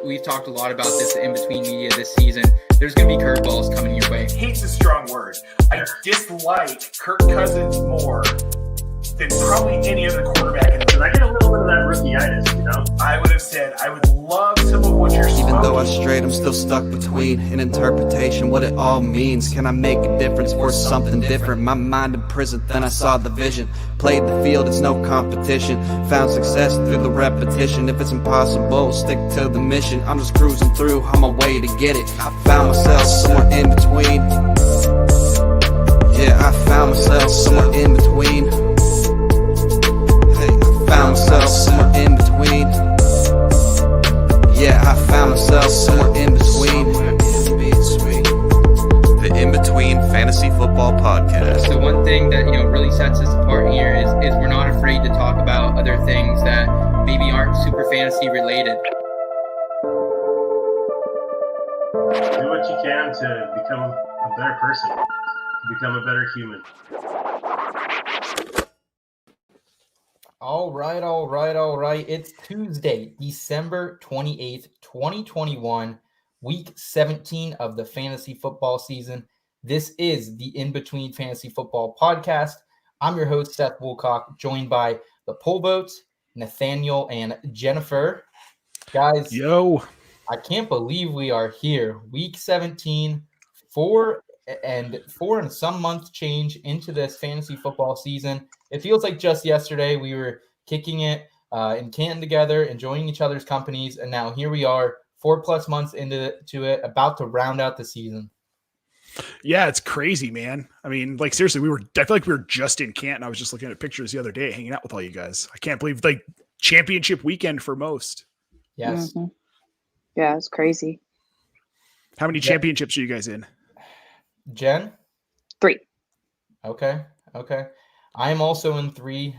we've talked a lot about this in between media this season. There's going to be curveballs coming your way. Hate's a strong word. I dislike Kirk Cousins more than probably any other quarterback in the league. I get a little bit of that rookie-itis, I would have said, I would love some of what you're Even though I strayed, I'm still stuck between an interpretation, what it all means. Can I make a difference for something different? My mind imprisoned, then I saw the vision. Played the field, it's no competition. Found success through the repetition. If it's impossible, stick to the mission. I'm just cruising through on my way to get it. I found myself somewhere in between. Yeah, I found myself somewhere in between. Found myself somewhere in between. Yeah, I found myself somewhere in between. The In Between Fantasy Football Podcast. So one thing that really sets us apart here is we're not afraid to talk about other things that maybe aren't super fantasy related. Do what you can to become a better person, to become a better human. All right. It's Tuesday, December 28th, 2021, week 17 of the fantasy football season. This is the In Between Fantasy Football Podcast. I'm your host, Seth Woolcock, joined by the Pull Boats, Nathaniel and Jennifer. Guys, yo, I can't believe we are here. Week 17, four and some month change into this fantasy football season. It feels like just yesterday we were kicking it in Canton together, enjoying each other's companies, and now here we are, 4+ months into it, about to round out the season. Yeah, it's crazy, man. I mean, like, seriously, I feel like we were just in Canton. I was just looking at pictures the other day, hanging out with all you guys. I can't believe, like, championship weekend for most. Yes. Mm-hmm. Yeah, it's crazy. How many championships are you guys in? Jen? 3. Okay. I am also in 3.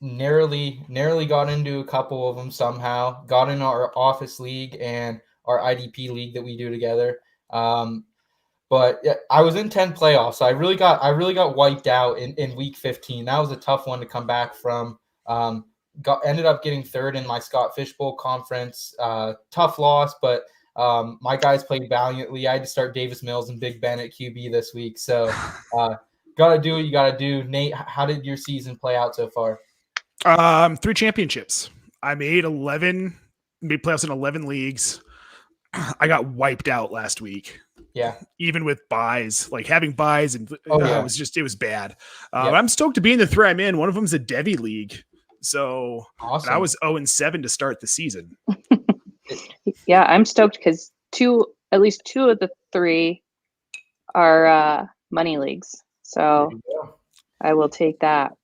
Narrowly got into a couple of them somehow. Got in our office league and our IDP league that we do together. But yeah, I was in 10 playoffs. So I really got wiped out in week 15. That was a tough one to come back from. Ended up getting 3rd in my Scott Fishbowl conference. Tough loss, but my guys played valiantly. I had to start Davis Mills and Big Ben at QB this week. So gotta do what you gotta do. Nate, how did your season play out so far? 3 championships. I made playoffs in 11 leagues. I got wiped out last week. Yeah. Even with buys, like having buys, and it was bad. Yep. I'm stoked to be in the 3 I'm in. One of them's a Devi league. So awesome. I was 0-7 to start the season. Yeah, I'm stoked because at least 2 of the 3 are money leagues. So I will take that.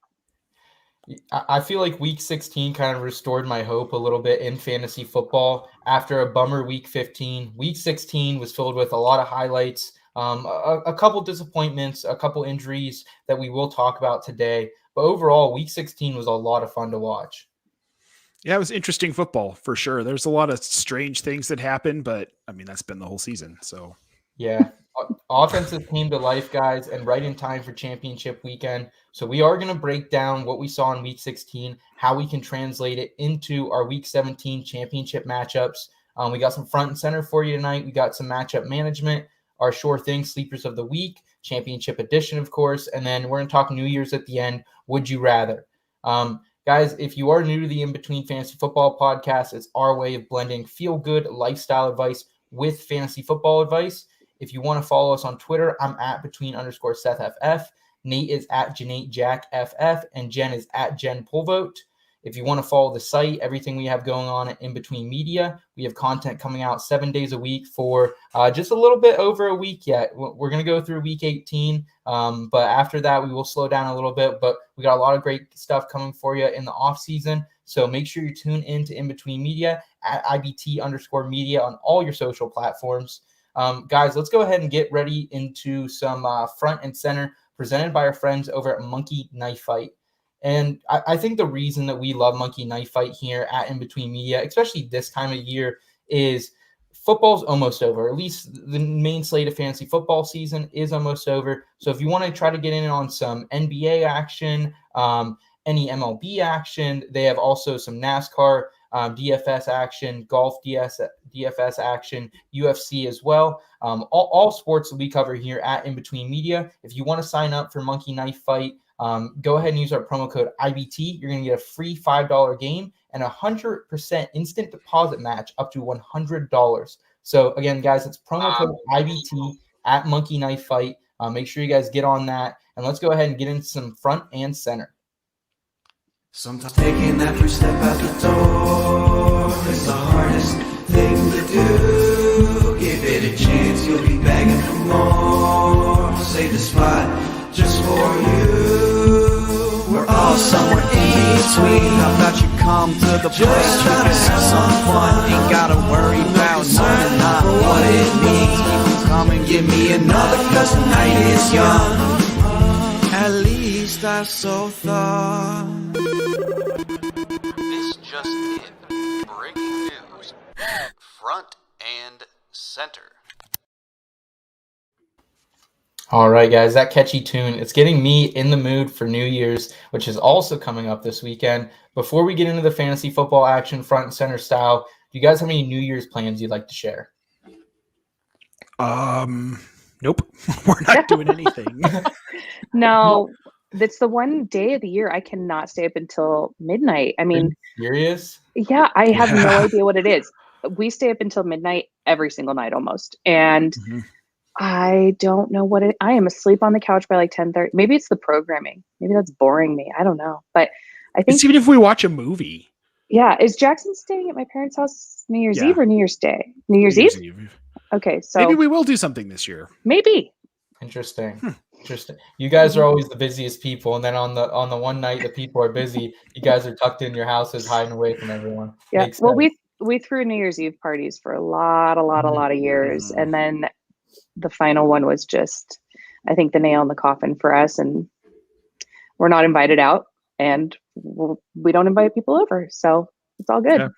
I feel like week 16 kind of restored my hope a little bit in fantasy football after a bummer week 15. Week 16 was filled with a lot of highlights, a couple disappointments, a couple injuries that we will talk about today. But overall, week 16 was a lot of fun to watch. Yeah, it was interesting football for sure. There's a lot of strange things that happened, but I mean, that's been the whole season. So yeah, offenses came to life, guys, and right in time for championship weekend. So we are going to break down what we saw in week 16, how we can translate it into our week 17 championship matchups. We got some front and center for you tonight. We got some matchup management, our sure thing sleepers of the week, championship edition, of course, and then we're going to talk New Year's at the end. Would you rather? Guys, if you are new to the In Between Fantasy Football Podcast, it's our way of blending feel-good lifestyle advice with fantasy football advice. If you want to follow us on Twitter, I'm at @between_SethFF. Nate is at JanateJackFF, and Jen is at JenPullVote. If you want to follow the site, everything we have going on at In Between Media, we have content coming out 7 days a week for just a little bit over a week yet. We're going to go through week 18, but after that, we will slow down a little bit. But we got a lot of great stuff coming for you in the off season. So make sure you tune in to In Between Media at IBT_media on all your social platforms. Guys, let's go ahead and get ready into some front and center presented by our friends over at Monkey Knife Fight. And I think the reason that we love Monkey Knife Fight here at In Between Media, especially this time of year, is football's almost over. At least the main slate of fantasy football season is almost over. So if you want to try to get in on some NBA action, any MLB action, they have also some NASCAR DFS action, golf DFS action, UFC as well. All sports that we cover here at In Between Media. If you want to sign up for Monkey Knife Fight, go ahead and use our promo code IBT. You're going to get a free $5 game and 100% instant deposit match up to $100. So again, guys, it's promo code IBT at Monkey Knife Fight. Make sure you guys get on that, and let's go ahead and get into some front and center. Sometimes taking that first step out the door is the hardest thing to do. Give it a chance, you'll be begging for more. Save the spot just for you. We're all somewhere in between. How about you come to the place where you have some fun? Ain't gotta worry about knowing not what it means. People come and give me another, cause the night is young. At least I so thought. This just in. Breaking news. Front and center. All right, guys, that catchy tune, it's getting me in the mood for New Year's, which is also coming up this weekend. Before we get into the fantasy football action front and center style, do you guys have any New Year's plans you'd like to share? Nope. We're not doing anything. No, that's the one day of the year I cannot stay up until midnight. I mean, serious? Yeah, I have no idea what it is. We stay up until midnight every single night almost. And I don't know what I am asleep on the couch by like 10:30. Maybe it's the programming. Maybe that's boring me. I don't know. But I think it's even if we watch a movie. Yeah. Is Jackson staying at my parents' house New Year's Eve or New Year's Day? New Year's Eve? Okay. So maybe we will do something this year. Maybe. Interesting. Interesting. You guys are always the busiest people, and then on the one night that people are busy, you guys are tucked in your houses, hiding away from everyone. Yeah. Well, we threw New Year's Eve parties for a lot of years, and then the final one was just, I think, the nail in the coffin for us, and we're not invited out, and we don't invite people over, so it's all good. Yeah.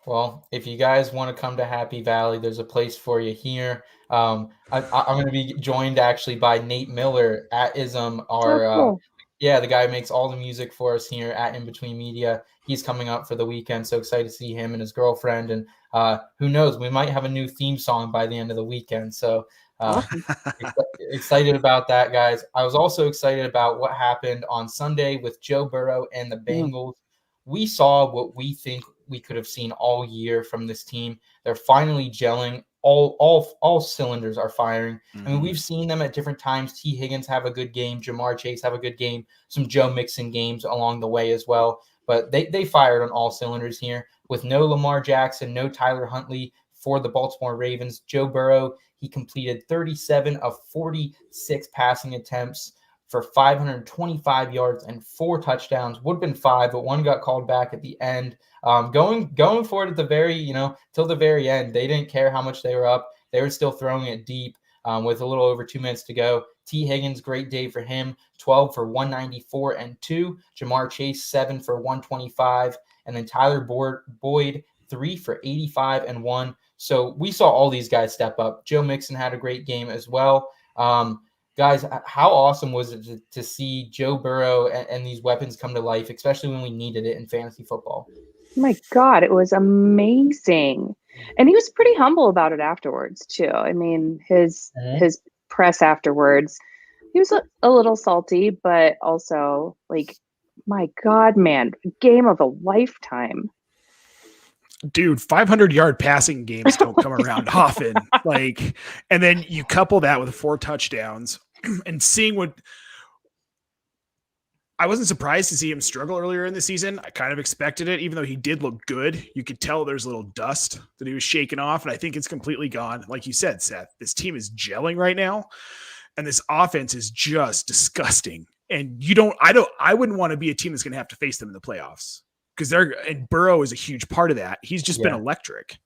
Well, if you guys want to come to Happy Valley, there's a place for you here. I'm going to be joined actually by Nate Miller at ISM, cool. The guy who makes all the music for us here at In Between Media. He's coming up for the weekend, so excited to see him and his girlfriend. And who knows, we might have a new theme song by the end of the weekend. So excited about that, guys. I was also excited about what happened on Sunday with Joe Burrow and the Bengals. We saw what we think we could have seen all year from this team. They're finally gelling. All cylinders are firing. I mean, we've seen them at different times. T. Higgins have a good game. Jamar Chase have a good game. Some Joe Mixon games along the way as well. But they fired on all cylinders here. With no Lamar Jackson, no Tyler Huntley for the Baltimore Ravens. Joe Burrow, he completed 37 of 46 passing attempts for 525 yards and 4 touchdowns. Would have been 5, but 1 got called back at the end. Going for it at the very, till the very end. They didn't care how much they were up. They were still throwing it deep with a little over 2 minutes to go. T. Higgins, great day for him. 12 for 194 and 2. Jamar Chase, 7 for 125. And then Tyler Boyd, 3 for 85 and 1. So we saw all these guys step up. Joe Mixon had a great game as well. Guys, how awesome was it to see Joe Burrow and these weapons come to life, especially when we needed it in fantasy football? Oh my God, it was amazing. And he was pretty humble about it afterwards, too. I mean, his press afterwards, he was a little salty, but also like, my God, man, game of a lifetime. Dude, 500-yard passing games don't come around often. And then you couple that with 4 touchdowns and seeing what I wasn't surprised to see him struggle earlier in the season. I kind of expected it, even though he did look good. You could tell there's a little dust that he was shaking off, and I think it's completely gone. Like you said, Seth, this team is gelling right now, and this offense is just disgusting. And I wouldn't want to be a team that's going to have to face them in the playoffs. Because and Burrow is a huge part of that. He's just been electric.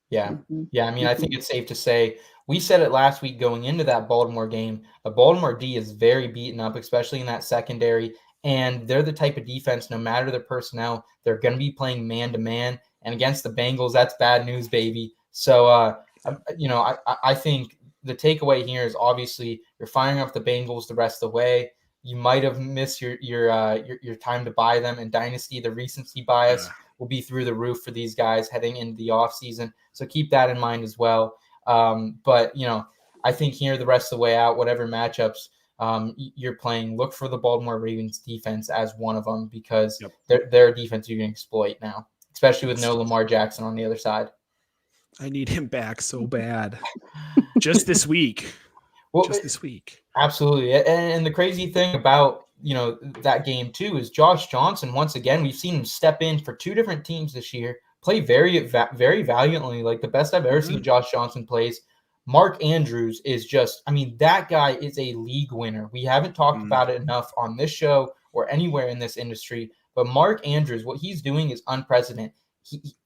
Yeah. I mean, I think it's safe to say we said it last week going into that Baltimore game. The Baltimore D is very beaten up, especially in that secondary. And they're the type of defense, no matter their personnel, they're going to be playing man-to-man. And against the Bengals, that's bad news, baby. So, I think the takeaway here is obviously you're firing up the Bengals the rest of the way. You might have missed your time to buy them in Dynasty, the recency bias. will be through the roof for these guys heading into the offseason. So keep that in mind as well. But, I think here the rest of the way out, whatever matchups you're playing, look for the Baltimore Ravens defense as one of them, because their defense you can exploit now, especially with no Lamar Jackson on the other side. I need him back so bad. Just this week. Just this week. Absolutely. And the crazy thing about, that game too is Josh Johnson, once again, we've seen him step in for 2 different teams this year, play very, very valiantly, like the best I've ever seen Josh Johnson plays. Mark Andrews is just, that guy is a league winner. We haven't talked about it enough on this show or anywhere in this industry, but Mark Andrews, what he's doing is unprecedented.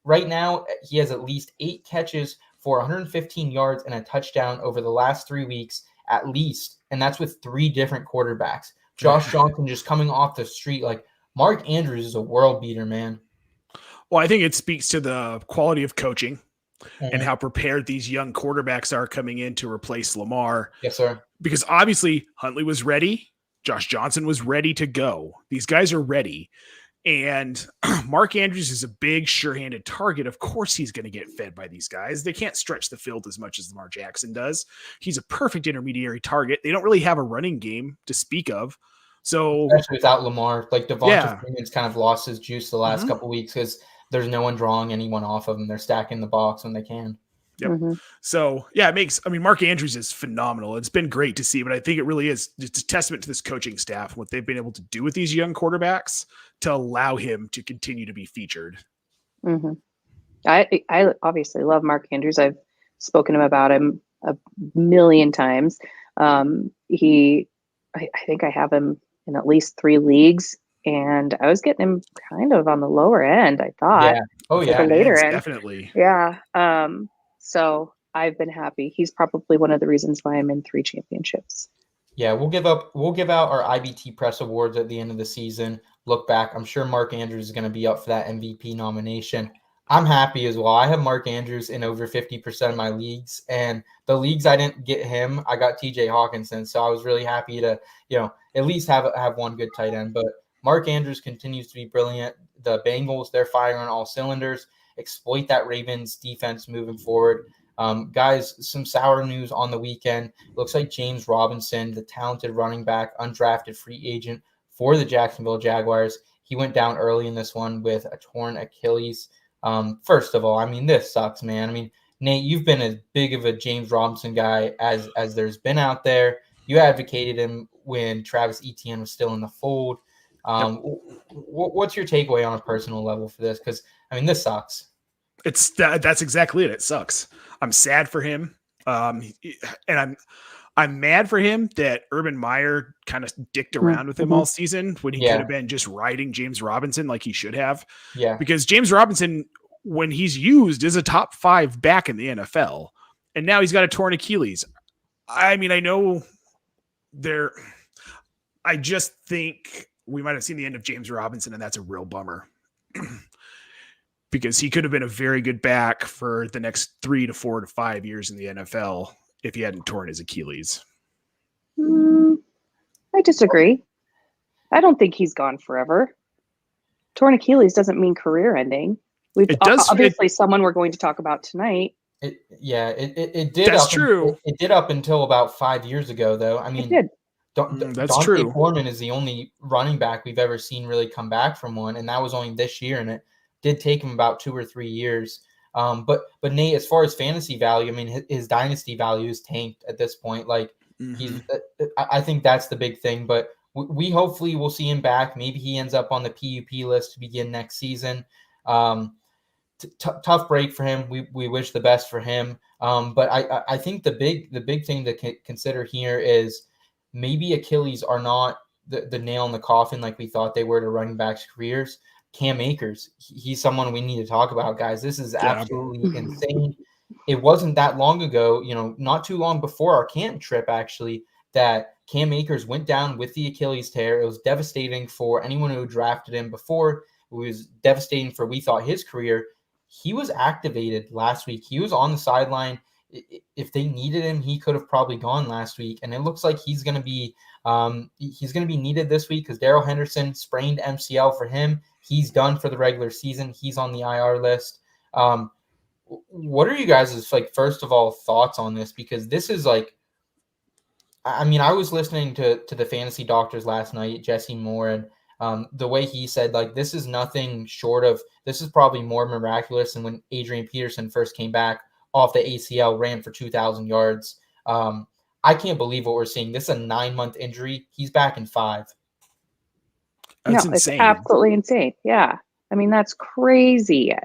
Right now, he has at least 8 catches for 115 yards and a touchdown over the last 3 weeks, at least. And that's with 3 different quarterbacks. Josh Johnson just coming off the street. Like, Mark Andrews is a world beater, man. Well, I think it speaks to the quality of coaching and how prepared these young quarterbacks are coming in to replace Lamar. Yes, sir. Because obviously Huntley was ready. Josh Johnson was ready to go. These guys are ready. And Mark Andrews is a big, sure-handed target. Of course he's going to get fed by these guys. They can't stretch the field as much as Lamar Jackson does. He's a perfect intermediary target. They don't really have a running game to speak of. So, especially without Lamar, like Devonta Freeman's kind of lost his juice the last couple weeks because there's no one drawing anyone off of them. They're stacking the box when they can. Yep. So, it makes, Mark Andrews is phenomenal. It's been great to see, but I think it really is. It's a testament to this coaching staff, what they've been able to do with these young quarterbacks to allow him to continue to be featured. I obviously love Mark Andrews. I've spoken about him a million times. I think I have him in at least 3 leagues, and I was getting him kind of on the lower end, I thought. Yeah. Oh, yeah. The later end. Definitely. Yeah. So I've been happy. He's probably one of the reasons why I'm in 3 championships. Yeah, we'll give out our IBT press awards at the end of the season. Look back. I'm sure Mark Andrews is going to be up for that MVP nomination. I'm happy as well. I have Mark Andrews in over 50% of my leagues, and the leagues I didn't get him, I got TJ Hawkinson. So I was really happy to, at least have one good tight end. But Mark Andrews continues to be brilliant. The Bengals, they're firing on all cylinders. Exploit that Ravens defense moving forward. Guys, some sour news on the weekend. Looks like James Robinson, the talented running back, undrafted free agent for the Jacksonville Jaguars, he went down early in this one with a torn Achilles. First of all, this sucks, man. Nate, you've been as big of a James Robinson guy as there's been out there. You advocated him when Travis Etienne was still in the fold. What's your takeaway on a personal level for this? Because, this sucks. That's exactly it. It sucks. I'm sad for him. And I'm mad for him that Urban Meyer kind of dicked around with him all season when he could have been just riding James Robinson like he should have. Yeah. Because James Robinson, when he's used, is a top 5 back in the NFL. And now he's got a torn Achilles. I just think we might have seen the end of James Robinson, and that's a real bummer. Because he could have been a very good back for the next 3 to 4 to 5 years in the NFL if he hadn't torn his Achilles. I disagree. I don't think he's gone forever. Torn Achilles doesn't mean career ending. Obviously someone we're going to talk about tonight. It did. That's true. It did up until about 5 years ago, though. It did. That's Dante true. Foreman is the only running back we've ever seen really come back from one, and that was only this year, and it did take him about 2 or 3 years. But Nate, as far as fantasy value, his dynasty value is tanked at this point. Like I think that's the big thing. But we hopefully will see him back. Maybe he ends up on the PUP list to begin next season. Tough break for him. We wish the best for him. But I think the big thing to consider here is maybe Achilles are not the nail in the coffin like we thought they were to running backs' careers. Cam Akers, he's someone we need to talk about, guys. This is absolutely insane. It wasn't that long ago, not too long before our camp trip, actually, that Cam Akers went down with the Achilles tear. It was devastating for anyone who drafted him before. It was devastating for, we thought, his career. He was activated last week. He was on the sideline if they needed him, he could have probably gone last week. And it looks like he's going to be needed this week because Darrell Henderson sprained MCL for him. He's done for the regular season. He's on the IR list. What are you guys' like, first of all, thoughts on this? Because this is like, I mean, I was listening to the fantasy doctors last night, Jesse Moore, and the way he said, like, this is nothing short of, this is probably more miraculous than when Adrian Peterson first came back off the ACL, ran for 2,000 yards. I can't believe what we're seeing. This is a 9-month injury. He's back in 5. That's no, insane. It's absolutely insane. Yeah. I mean, that's crazy.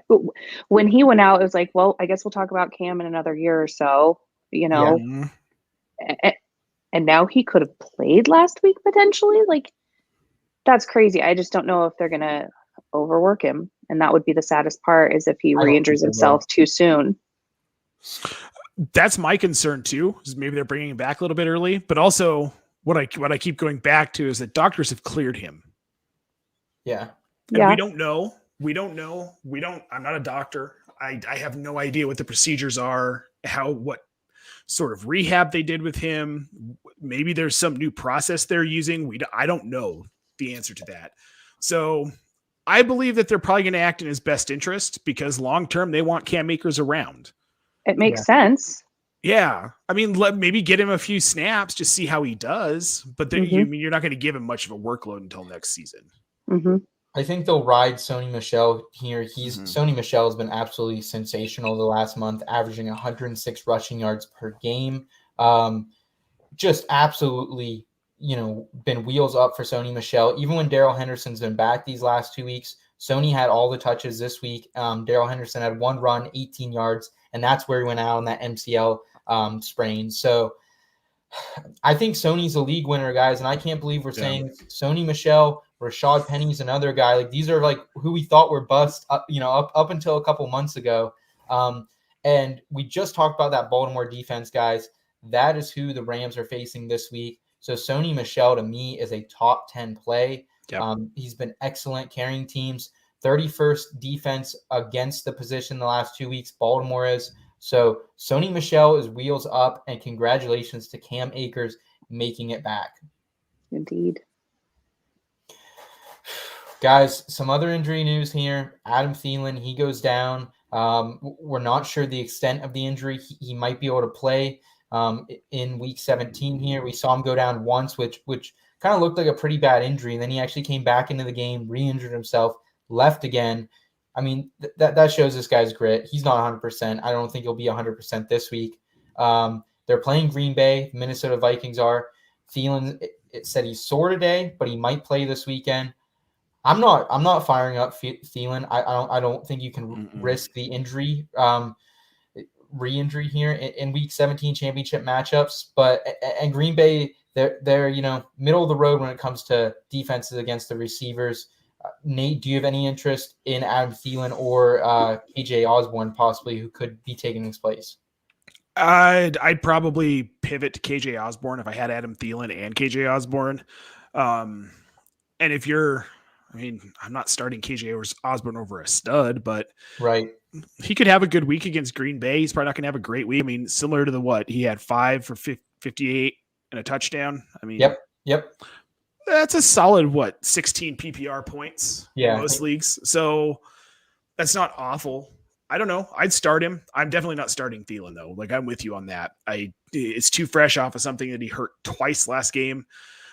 When he went out, it was like, well, I guess we'll talk about Cam in another year or so, you know. Yeah. And now he could have played last week potentially. Like, that's crazy. I just don't know if they're going to overwork him. And that would be the saddest part, is if he re-injures himself too soon. That's my concern too, is maybe they're bringing him back a little bit early. But also what I keep going back to is that doctors have cleared him. Yeah. And we don't know. I'm not a doctor. I have no idea what the procedures are, what sort of rehab they did with him. Maybe there's some new process they're using. I don't know the answer to that. So I believe that they're probably going to act in his best interest, because long-term they want Cam Akers around. It makes sense. Yeah. I mean, maybe get him a few snaps, just see how he does. But then you're not going to give him much of a workload until next season. Mm-hmm. I think they'll ride Sony Michelle here. Sony Michelle has been absolutely sensational the last month, averaging 106 rushing yards per game. Just absolutely, been wheels up for Sony Michelle. Even when Darrell Henderson's been back these last 2 weeks, Sony had all the touches this week. Darrell Henderson had 1 run, 18 yards, and that's where he went out on that MCL sprain. So I think Sony's a league winner, guys, and I can't believe we're saying Sony Michelle, Rashad Penny's another guy. Like, these are like who we thought were bust up until a couple months ago. And we just talked about that Baltimore defense, guys. That is who the Rams are facing this week. So Sony Michelle, to me, is a top 10 play. Yep. He's been excellent carrying teams. 31st defense against the position the last 2 weeks, Baltimore is. So Sony Michelle is wheels up, and congratulations to Cam Akers making it back. Indeed. Guys, some other injury news here. Adam Thielen, he goes down. We're not sure the extent of the injury. He might be able to play in week 17 here. We saw him go down once, which kind of looked like a pretty bad injury. And then he actually came back into the game, re-injured himself, left again. I mean, that shows this guy's grit. He's not 100%. I don't think he'll be 100% this week. They're playing Green Bay. The Minnesota Vikings are. Thielen, it said he's sore today, but he might play this weekend. I'm not firing up Thielen. I don't think you can risk the injury, re-injury here in week 17 championship matchups. And Green Bay, they're middle of the road when it comes to defenses against the receivers. Nate, do you have any interest in Adam Thielen or KJ Osborne possibly, who could be taking his place? I'd probably pivot to KJ Osborne if I had Adam Thielen and KJ Osborne. And if I'm not starting KJ Osborne over a stud, but right, he could have a good week against Green Bay. He's probably not going to have a great week. I mean, similar to what he had, 5 for 58 and a touchdown. I mean, yep. That's a solid 16 PPR points in most leagues. So that's not awful. I don't know. I'd start him. I'm definitely not starting Thielen though. Like, I'm with you on that. It's too fresh off of something that he hurt twice last game.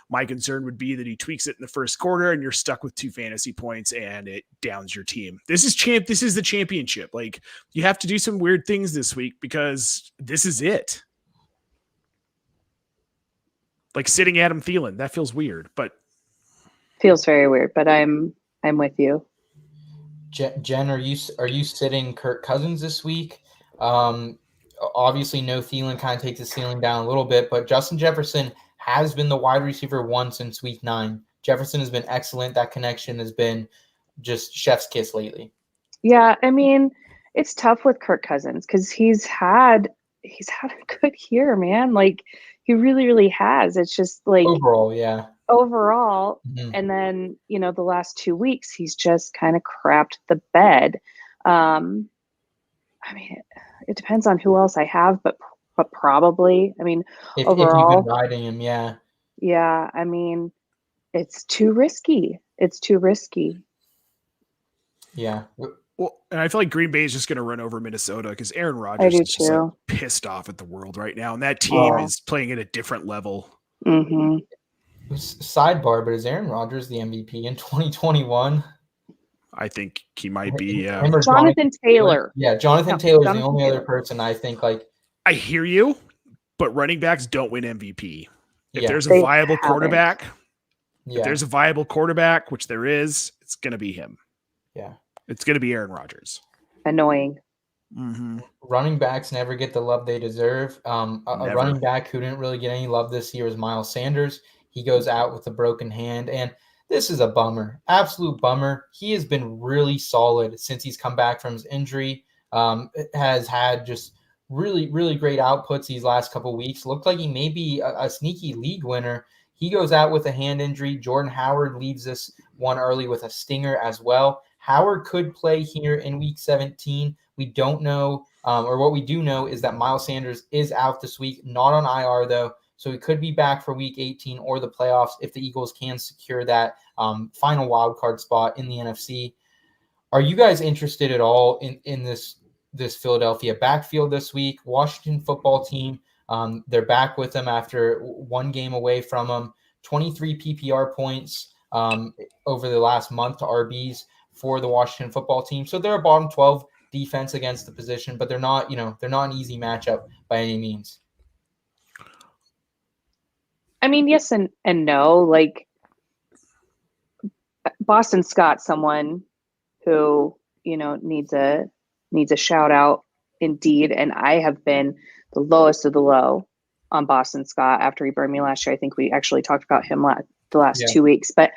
My concern would be that he tweaks it in the first quarter and you're stuck with 2 fantasy points and it downs your team. This is the championship. Like, you have to do some weird things this week because this is it. Like sitting Adam Thielen, that feels weird, but feels very weird, but I'm with you. Jen, are you sitting Kirk Cousins this week? Obviously no Thielen, kind of takes the ceiling down a little bit, but Justin Jefferson has been the wide receiver 1 since week 9. Jefferson has been excellent. That connection has been just chef's kiss lately. Yeah, I mean, it's tough with Kirk Cousins because he's had a good year, man. Like, he really, really has. It's just like overall. Mm-hmm. And then, the last 2 weeks, he's just kind of crapped the bed. I mean, it depends on who else I have, but probably. I mean, If you've overall, been riding him, yeah. yeah. I mean, it's too risky. It's too risky. Yeah. Well, and I feel like Green Bay is just going to run over Minnesota because Aaron I Rodgers do is just like too. pissed off at the world right now, and that team Oh. is playing at a different level. Mm-hmm. Sidebar, but is Aaron Rodgers the MVP in 2021? I think he might be. Him or Jonathan Taylor. Yeah, Jonathan No, Taylor's the Jonathan only other Taylor. person I think like. I hear you, but running backs don't win MVP. If Yeah. there's a They viable haven't. quarterback, Yeah. if there's a viable quarterback, which there is, it's going to be him. Yeah. It's going to be Aaron Rodgers. Annoying. Mm-hmm. Running backs never get the love they deserve. A Never. running back who didn't really get any love this year is Miles Sanders. He goes out with a broken hand, and this is a bummer, absolute bummer. He has been really solid since he's come back from his injury. Has had just really, really great outputs these last couple of weeks. Looked like he may be a sneaky league winner. He goes out with a hand injury. Jordan Howard leaves this one early with a stinger as well. Howard could play here in week 17. We don't know, or what we do know is that Miles Sanders is out this week, not on IR though. So he could be back for week 18 or the playoffs if the Eagles can secure that final wild card spot in the NFC. Are you guys interested at all in this Philadelphia backfield this week? Washington football team, they're back with them after one game away from them. 23 PPR points over the last month to RBs for the Washington football team. So they're a bottom 12 defense against the position, but they're not an easy matchup by any means. I mean, yes and no. Like, Boston Scott's someone who, needs a shout out indeed. And I have been the lowest of the low on Boston Scott after he burned me last year. I think we actually talked about him the last 2 weeks, but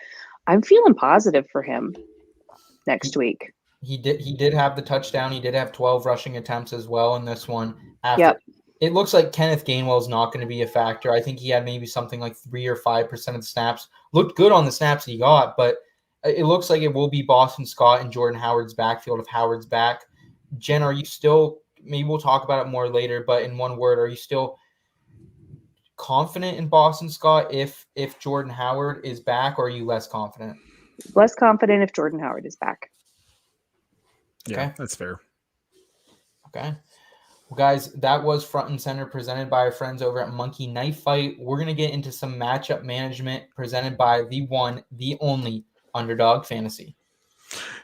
I'm feeling positive for him next week. He did have the touchdown. He did have 12 rushing attempts as well in this one. It looks like Kenneth Gainwell is not going to be a factor. I think he had maybe something like 3 or 5% of the snaps. Looked good on the snaps he got, but it looks like it will be Boston Scott and Jordan Howard's backfield if Howard's back. Jen, are you still, maybe we'll talk about it more later, but in one word, are you still confident in Boston Scott if Jordan Howard is back, or are you less confident? Less confident if Jordan Howard is back. Yeah, Okay. that's fair. Okay. Well, guys, that was Front and Center presented by our friends over at Monkey Knife Fight. We're going to get into some matchup management presented by the one, the only Underdog Fantasy.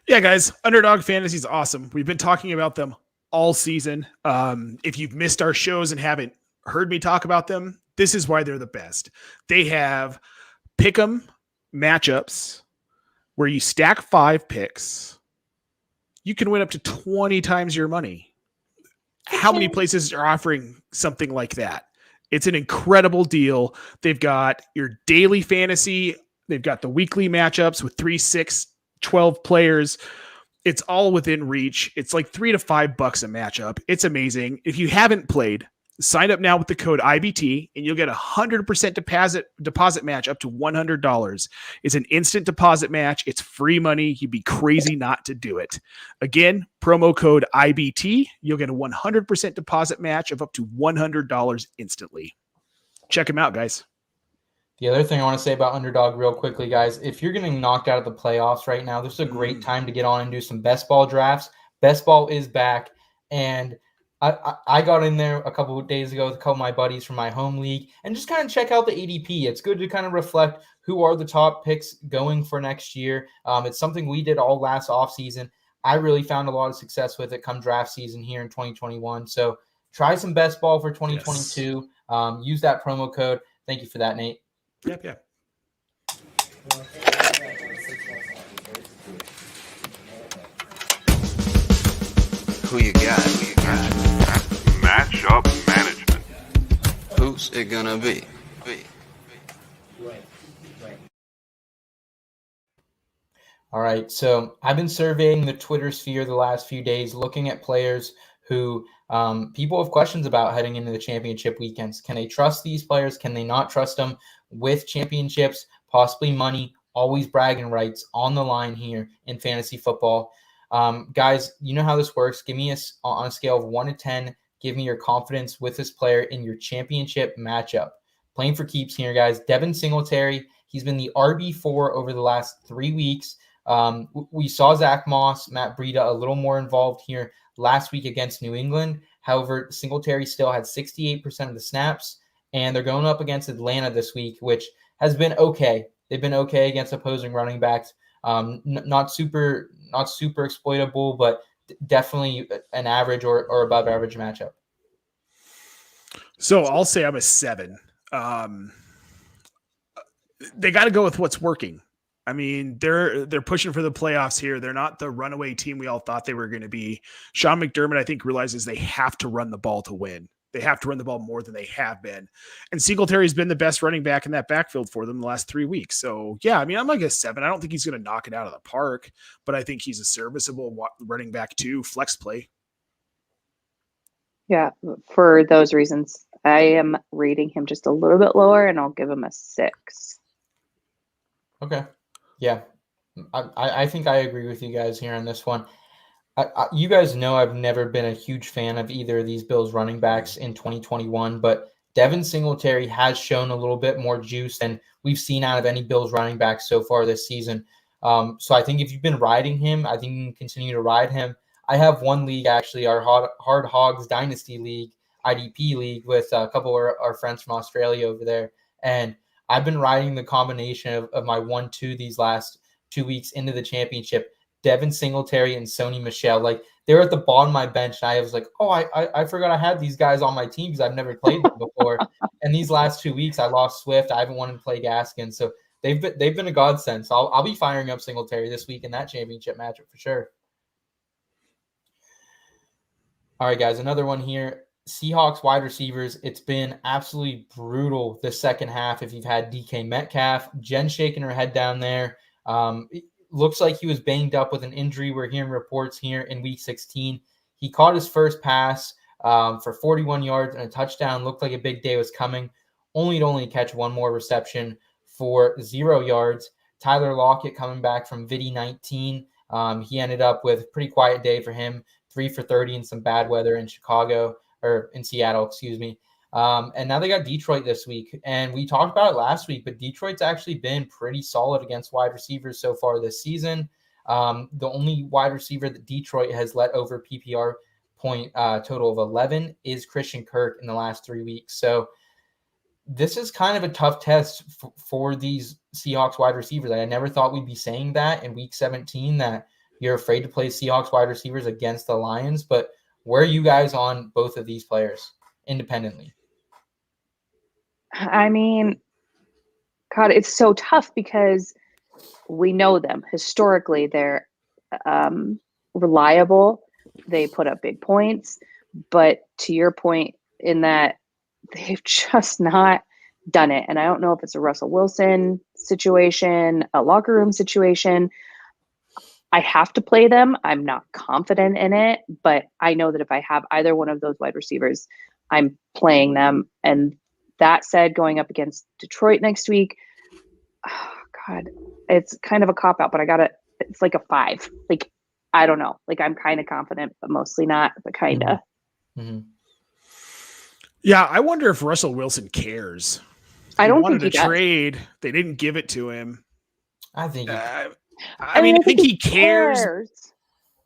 Yeah, guys, Underdog Fantasy is awesome. We've been talking about them all season. If you've missed our shows and haven't heard me talk about them, this is why they're the best. They have pick'em matchups where you stack 5 picks. You can win up to 20 times your money. How many places are offering something like that? It's an incredible deal. They've got your daily fantasy. They've got the weekly matchups with 3, 6, 12 players. It's all within reach. It's like $3 to $5 a matchup. It's amazing. If you haven't played, sign up now with the code IBT and you'll get 100% deposit match up to $100. It's an instant deposit match. It's free money. You'd be crazy not to do it. Again, promo code IBT. You'll get a 100% deposit match of up to $100 instantly. Check them out, guys. The other thing I want to say about Underdog real quickly, guys, if you're getting knocked out of the playoffs right now, this is a great time to get on and do some best ball drafts. Best ball is back, and I got in there a couple of days ago with a couple of my buddies from my home league and just kind of check out the ADP. It's good to kind of reflect who are the top picks going for next year. It's something we did all last offseason. I really found a lot of success with it come draft season here in 2021. So try some best ball for 2022. Yes. Use that promo code. Thank you for that, Nate. Yep. Who you got? Matchup management. Who's it gonna be? All right, so I've been surveying the Twitter sphere the last few days, looking at players who people have questions about heading into the championship weekends. Can they trust these players? Can they not trust them with championships, possibly money, always bragging rights on the line here in fantasy football? Guys, you know how this works. Give me on a scale of 1 to 10. Give me your confidence with this player in your championship matchup. Playing for keeps here, guys. Devin Singletary. He's been the RB4 over the last 3 weeks. We saw Zach Moss, Matt Breida a little more involved here last week against New England. However, Singletary still had 68% of the snaps, and they're going up against Atlanta this week, which has been okay. They've been okay against opposing running backs. Not super exploitable, but definitely an average or above average matchup. So I'll say I'm a 7. They got to go with what's working. I mean, they're pushing for the playoffs here. They're not the runaway team we all thought they were going to be. Sean McDermott, I think, realizes they have to run the ball to win. They have to run the ball more than they have been. And Singletary's been the best running back in that backfield for them the last 3 weeks. So, yeah, I mean, I'm like a 7. I don't think he's going to knock it out of the park, but I think he's a serviceable running back too, flex play. Yeah, for those reasons, I am rating him just a little bit lower, and I'll give him a 6. Okay. Yeah. I think I agree with you guys here on this one. You guys know I've never been a huge fan of either of these Bills running backs in 2021, but Devin Singletary has shown a little bit more juice than we've seen out of any Bills running backs so far this season. So I think if you've been riding him, I think you can continue to ride him. I have one league, actually, our Hard Hogs Dynasty League, IDP League, with a couple of our friends from Australia over there. And I've been riding the combination of my 1-2 these last 2 weeks into the championship. Devin Singletary and Sony Michelle. Like, they were at the bottom of my bench, and I was like, oh, I forgot I had these guys on my team because I've never played them before. And these last 2 weeks, I lost Swift. I haven't wanted to play Gaskin. So they've been a godsend. So I'll be firing up Singletary this week in that championship matchup for sure. All right, guys, another one here. Seahawks wide receivers. It's been absolutely brutal this second half. If you've had DK Metcalf, Jen shaking her head down there. It looks like he was banged up with an injury. We're hearing reports here in week 16. He caught his first pass for 41 yards and a touchdown. Looked like a big day was coming. Only to catch one more reception for 0 yards. Tyler Lockett coming back from Vidi 19. He ended up with a pretty quiet day for him. 3 for 30 in some bad weather in Seattle, excuse me. And now they got Detroit this week. And we talked about it last week, but Detroit's actually been pretty solid against wide receivers so far this season. The only wide receiver that Detroit has let over PPR point total of 11 is Christian Kirk in the last 3 weeks. So this is kind of a tough test for these Seahawks wide receivers. I never thought we'd be saying that in week 17, that you're afraid to play Seahawks wide receivers against the Lions. But where are you guys on both of these players independently? I mean, God, it's so tough because we know them. Historically, they're reliable. They put up big points. But to your point, in that they've just not done it. And I don't know if it's a Russell Wilson situation, a locker room situation. I have to play them. I'm not confident in it, but I know that if I have either one of those wide receivers, I'm playing them. And that said, going up against Detroit next week, oh God, it's kind of a cop-out, but it's like a 5. Like, I don't know. Like, I'm kind of confident, but mostly not, but kind of. Mm-hmm. Yeah, I wonder if Russell Wilson cares. I don't wanted think he to trade. They didn't give it to him. I think I mean, I think he cares.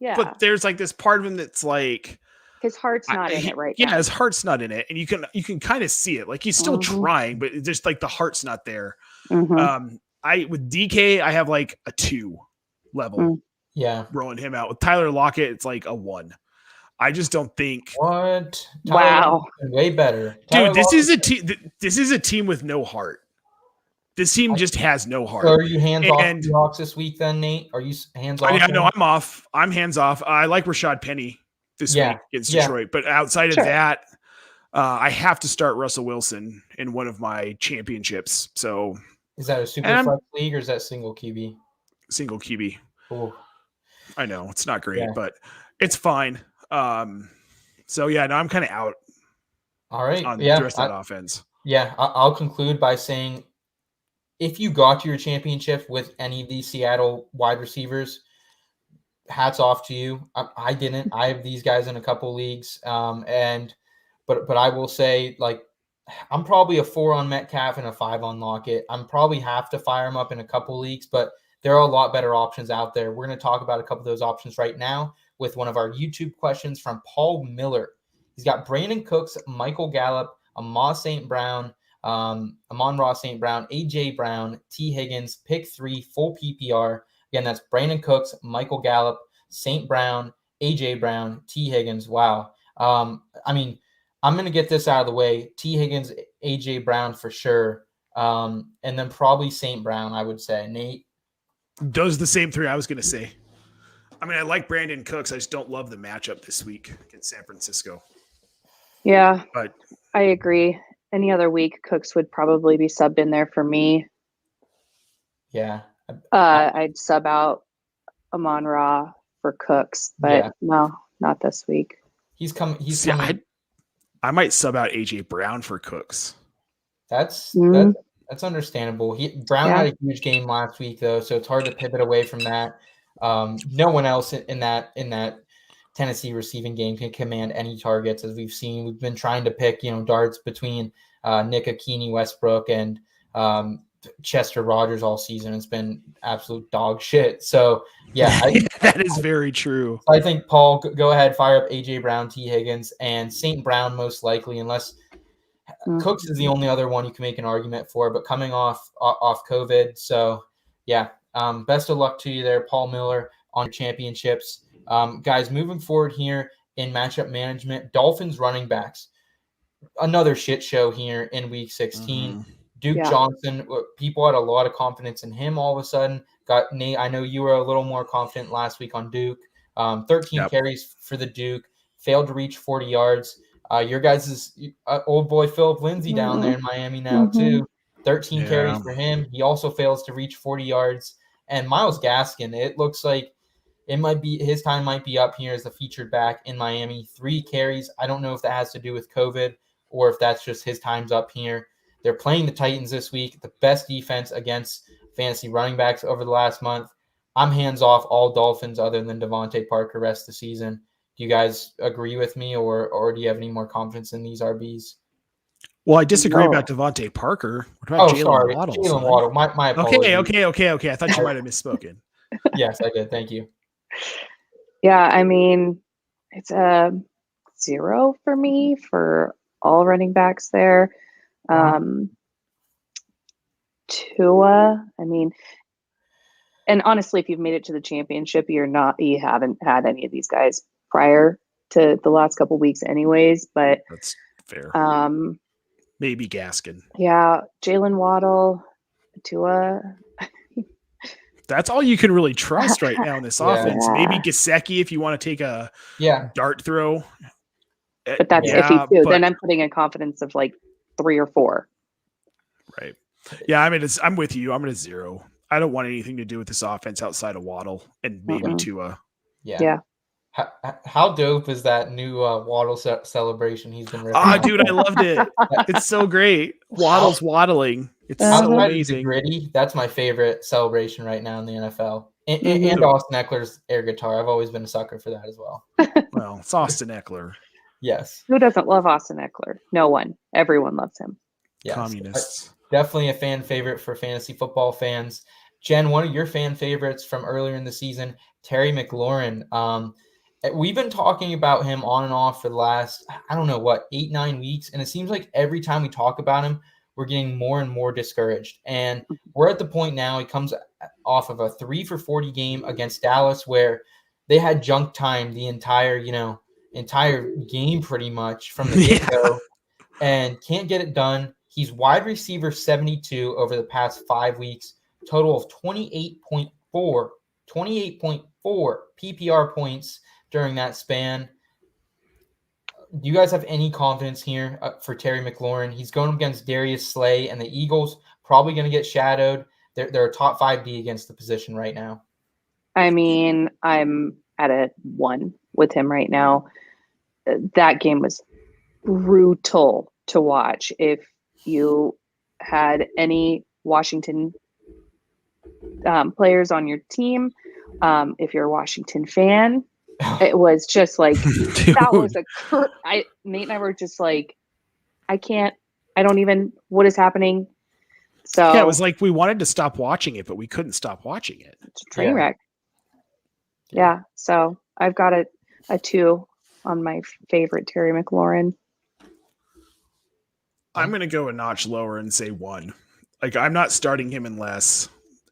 Yeah. But there's like this part of him that's like, his heart's not in it right now. Yeah, his heart's not in it. And you can kind of see it. Like, he's still trying, but it's just like the heart's not there. Mm-hmm. With DK, I have like a 2 level. Yeah. Rolling him out. With Tyler Lockett, it's like a 1. I just don't think. What? Wow. Way better. Dude, this is a team with no heart. This team just has no heart. So are you hands off the Hawks this week then, Nate? Are you hands off? Yeah, no, I'm off. I'm hands off. I like Rashad Penny this week against Detroit. But outside of that, I have to start Russell Wilson in one of my championships. So is that a super flex league or is that single QB? Single QB. Ooh. I know it's not great, but it's fine. So yeah, no, I'm kind of out. All right. On the rest of that offense. Yeah, I'll conclude by saying, if you got to your championship with any of these Seattle wide receivers, hats off to you. I didn't. I have these guys in a couple leagues, but I will say, like, I'm probably a 4 on Metcalf and a 5 on Lockett. I'm probably have to fire him up in a couple leagues, but there are a lot better options out there. We're going to talk about a couple of those options right now with one of our YouTube questions from Paul Miller. He's got Brandon Cooks, Michael Gallup, Amon-Ra St. Brown, AJ Brown, T. Higgins, pick 3, full PPR. Again, that's Brandon Cooks, Michael Gallup, St. Brown, AJ Brown, T. Higgins. Wow. I mean, I'm going to get this out of the way. T. Higgins, AJ Brown for sure. And then probably St. Brown, I would say. Nate? Those are the same 3 I was going to say. I mean, I like Brandon Cooks. I just don't love the matchup this week against San Francisco. Yeah, But I agree. Any other week, Cooks would probably be subbed in there for me. Yeah. I'd sub out Amon-Ra for Cooks, but no, not this week. He's coming. I might sub out AJ Brown for Cooks. That's understandable. Brown had a huge game last week though, so it's hard to pivot away from that. No one else in that Tennessee receiving game can command any targets, as we've seen. We've been trying to pick, darts between Nick Akini, Westbrook, and Chester Rogers all season. It's been absolute dog shit. So yeah, that is very true. I think, Paul, go ahead, fire up AJ Brown, T. Higgins, and St. Brown most likely, unless Cooks is the only other one you can make an argument for, but coming off COVID. So yeah, best of luck to you there, Paul Miller, on your championships. Guys, moving forward here in matchup management, Dolphins running backs. Another shit show here in week 16. Duke Johnson, people had a lot of confidence in him all of a sudden. Got Nate, I know you were a little more confident last week on Duke. 13 carries for the Duke, failed to reach 40 yards. Your guys' old boy Philip Lindsay down there in Miami now too. 13 carries for him. He also fails to reach 40 yards. And Myles Gaskin, it looks like his time might be up here as the featured back in Miami. 3 carries. I don't know if that has to do with COVID or if that's just his time's up here. They're playing the Titans this week, the best defense against fantasy running backs over the last month. I'm hands off all Dolphins other than Devontae Parker rest of the season. Do you guys agree with me, or do you have any more confidence in these RBs? Well, I disagree about Devontae Parker. What about Jalen Waddle? Jalen Waddle. My apologies. Okay. I thought you might have misspoken. Yes, I did. Thank you. Yeah, I mean, it's a 0 for me for all running backs there. Tua, I mean, and honestly, if you've made it to the championship, you haven't had any of these guys prior to the last couple weeks anyways, but that's fair. Maybe Gaskin. Yeah, Jalen Waddle, Tua. That's all you can really trust right now in this offense. Maybe Gesicki if you want to take a dart throw. But that's iffy too. Then I'm putting a confidence of like 3 or 4. Right. Yeah, I mean, I'm with you. I'm at a 0. I don't want anything to do with this offense outside of Waddle and maybe Tua. Yeah. How dope is that new Waddle celebration he's been ripping? Dude, I loved it. It's so great. Waddle's waddling. It's so amazing. Gritty. That's my favorite celebration right now in the NFL. And Austin Eckler's air guitar. I've always been a sucker for that as well. Well, it's Austin Eckler. Yes. Who doesn't love Austin Eckler? No one. Everyone loves him. Yes. Communists. Definitely a fan favorite for fantasy football fans. Jen, one of your fan favorites from earlier in the season, Terry McLaurin. We've been talking about him on and off for the last, 8-9 weeks. And it seems like every time we talk about him, we're getting more and more discouraged. And we're at the point now, he comes off of a 3 for 40 game against Dallas where they had junk time the entire game pretty much from the get-go and can't get it done. He's wide receiver 72 over the past 5 weeks, total of 28.4 PPR points during that span. Do you guys have any confidence here for Terry McLaurin? He's going against Darius Slay and the Eagles, probably going to get shadowed. They're a top 5D against the position right now. I mean, I'm at a 1 with him right now. That game was brutal to watch. If you had any Washington players on your team. If you're a Washington fan, it was just like that was Nate and I were just like, I don't even, what is happening? So yeah, it was like we wanted to stop watching it, but we couldn't stop watching it. It's a train wreck. Yeah. So I've got a 2 on my favorite Terry McLaurin. I'm going to go a notch lower and say 1. Like, I'm not starting him unless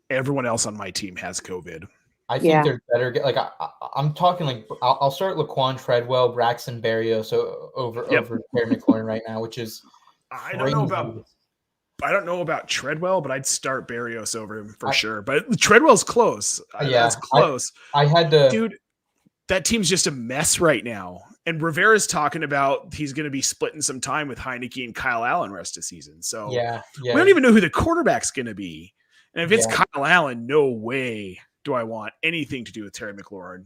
everyone else on my team has COVID. I think they're better. Like I'm talking like I'll start Laquan Treadwell, Braxton Berrios over Terry McLaurin right now, which is I don't know about Treadwell, but I'd start Berrios over him for sure. But Treadwell's close. That's close. I had to, dude. That team's just a mess right now. And Rivera's talking about he's going to be splitting some time with Heineke and Kyle Allen rest of the season. So we don't even know who the quarterback's going to be. And if it's Kyle Allen, no way do I want anything to do with Terry McLaurin.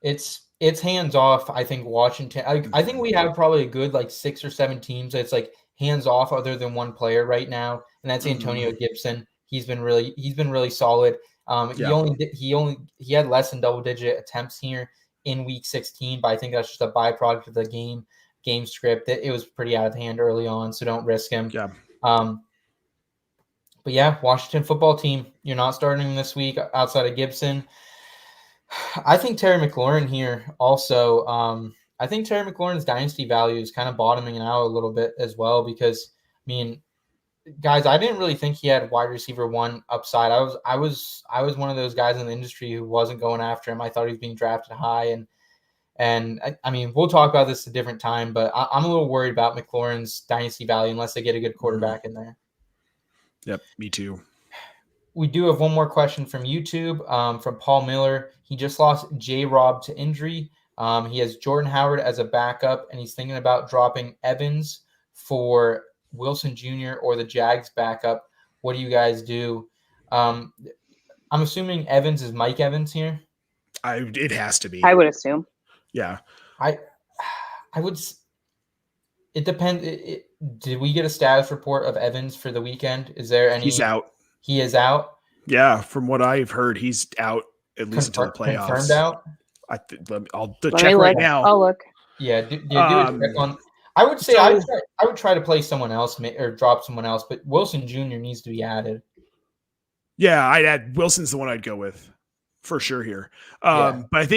It's hands off. I think Washington. I think we have probably a good like 6 or 7 teams that's like hands off, other than one player right now, and that's Antonio Gibson. He's been really solid. He had less than double-digit attempts here in week 16, but I think that's just a byproduct of the game script. It was pretty out of hand early on, so don't risk him. Yeah. But yeah, Washington football team, you're not starting this week outside of Gibson. I think Terry McLaurin here also. I think Terry McLaurin's dynasty value is kind of bottoming out a little bit as well because, I mean, guys, I didn't really think he had wide receiver 1 upside. I was one of those guys in the industry who wasn't going after him. I thought he was being drafted high, and I mean, we'll talk about this a different time, but I'm a little worried about McLaurin's dynasty value unless they get a good quarterback in there. Yep, me too. We do have one more question from YouTube from Paul Miller. He just lost J-Rob to injury. He has Jordan Howard as a backup, and he's thinking about dropping Evans for Wilson Jr. or the Jags backup. What do you guys do? I'm assuming Evans is Mike Evans here. It has to be. I would assume. Yeah. I would. It depends. Did we get a status report of Evans for the weekend? Is there any? He's out. He is out. Yeah, from what I've heard, he's out at least until the playoffs. Confirmed out. I'll check right now. I'll look. Yeah, do a check on. I would say I would try to play someone else or drop someone else, but Wilson Jr. needs to be added. Yeah, I'd add Wilson's the one I'd go with for sure here. But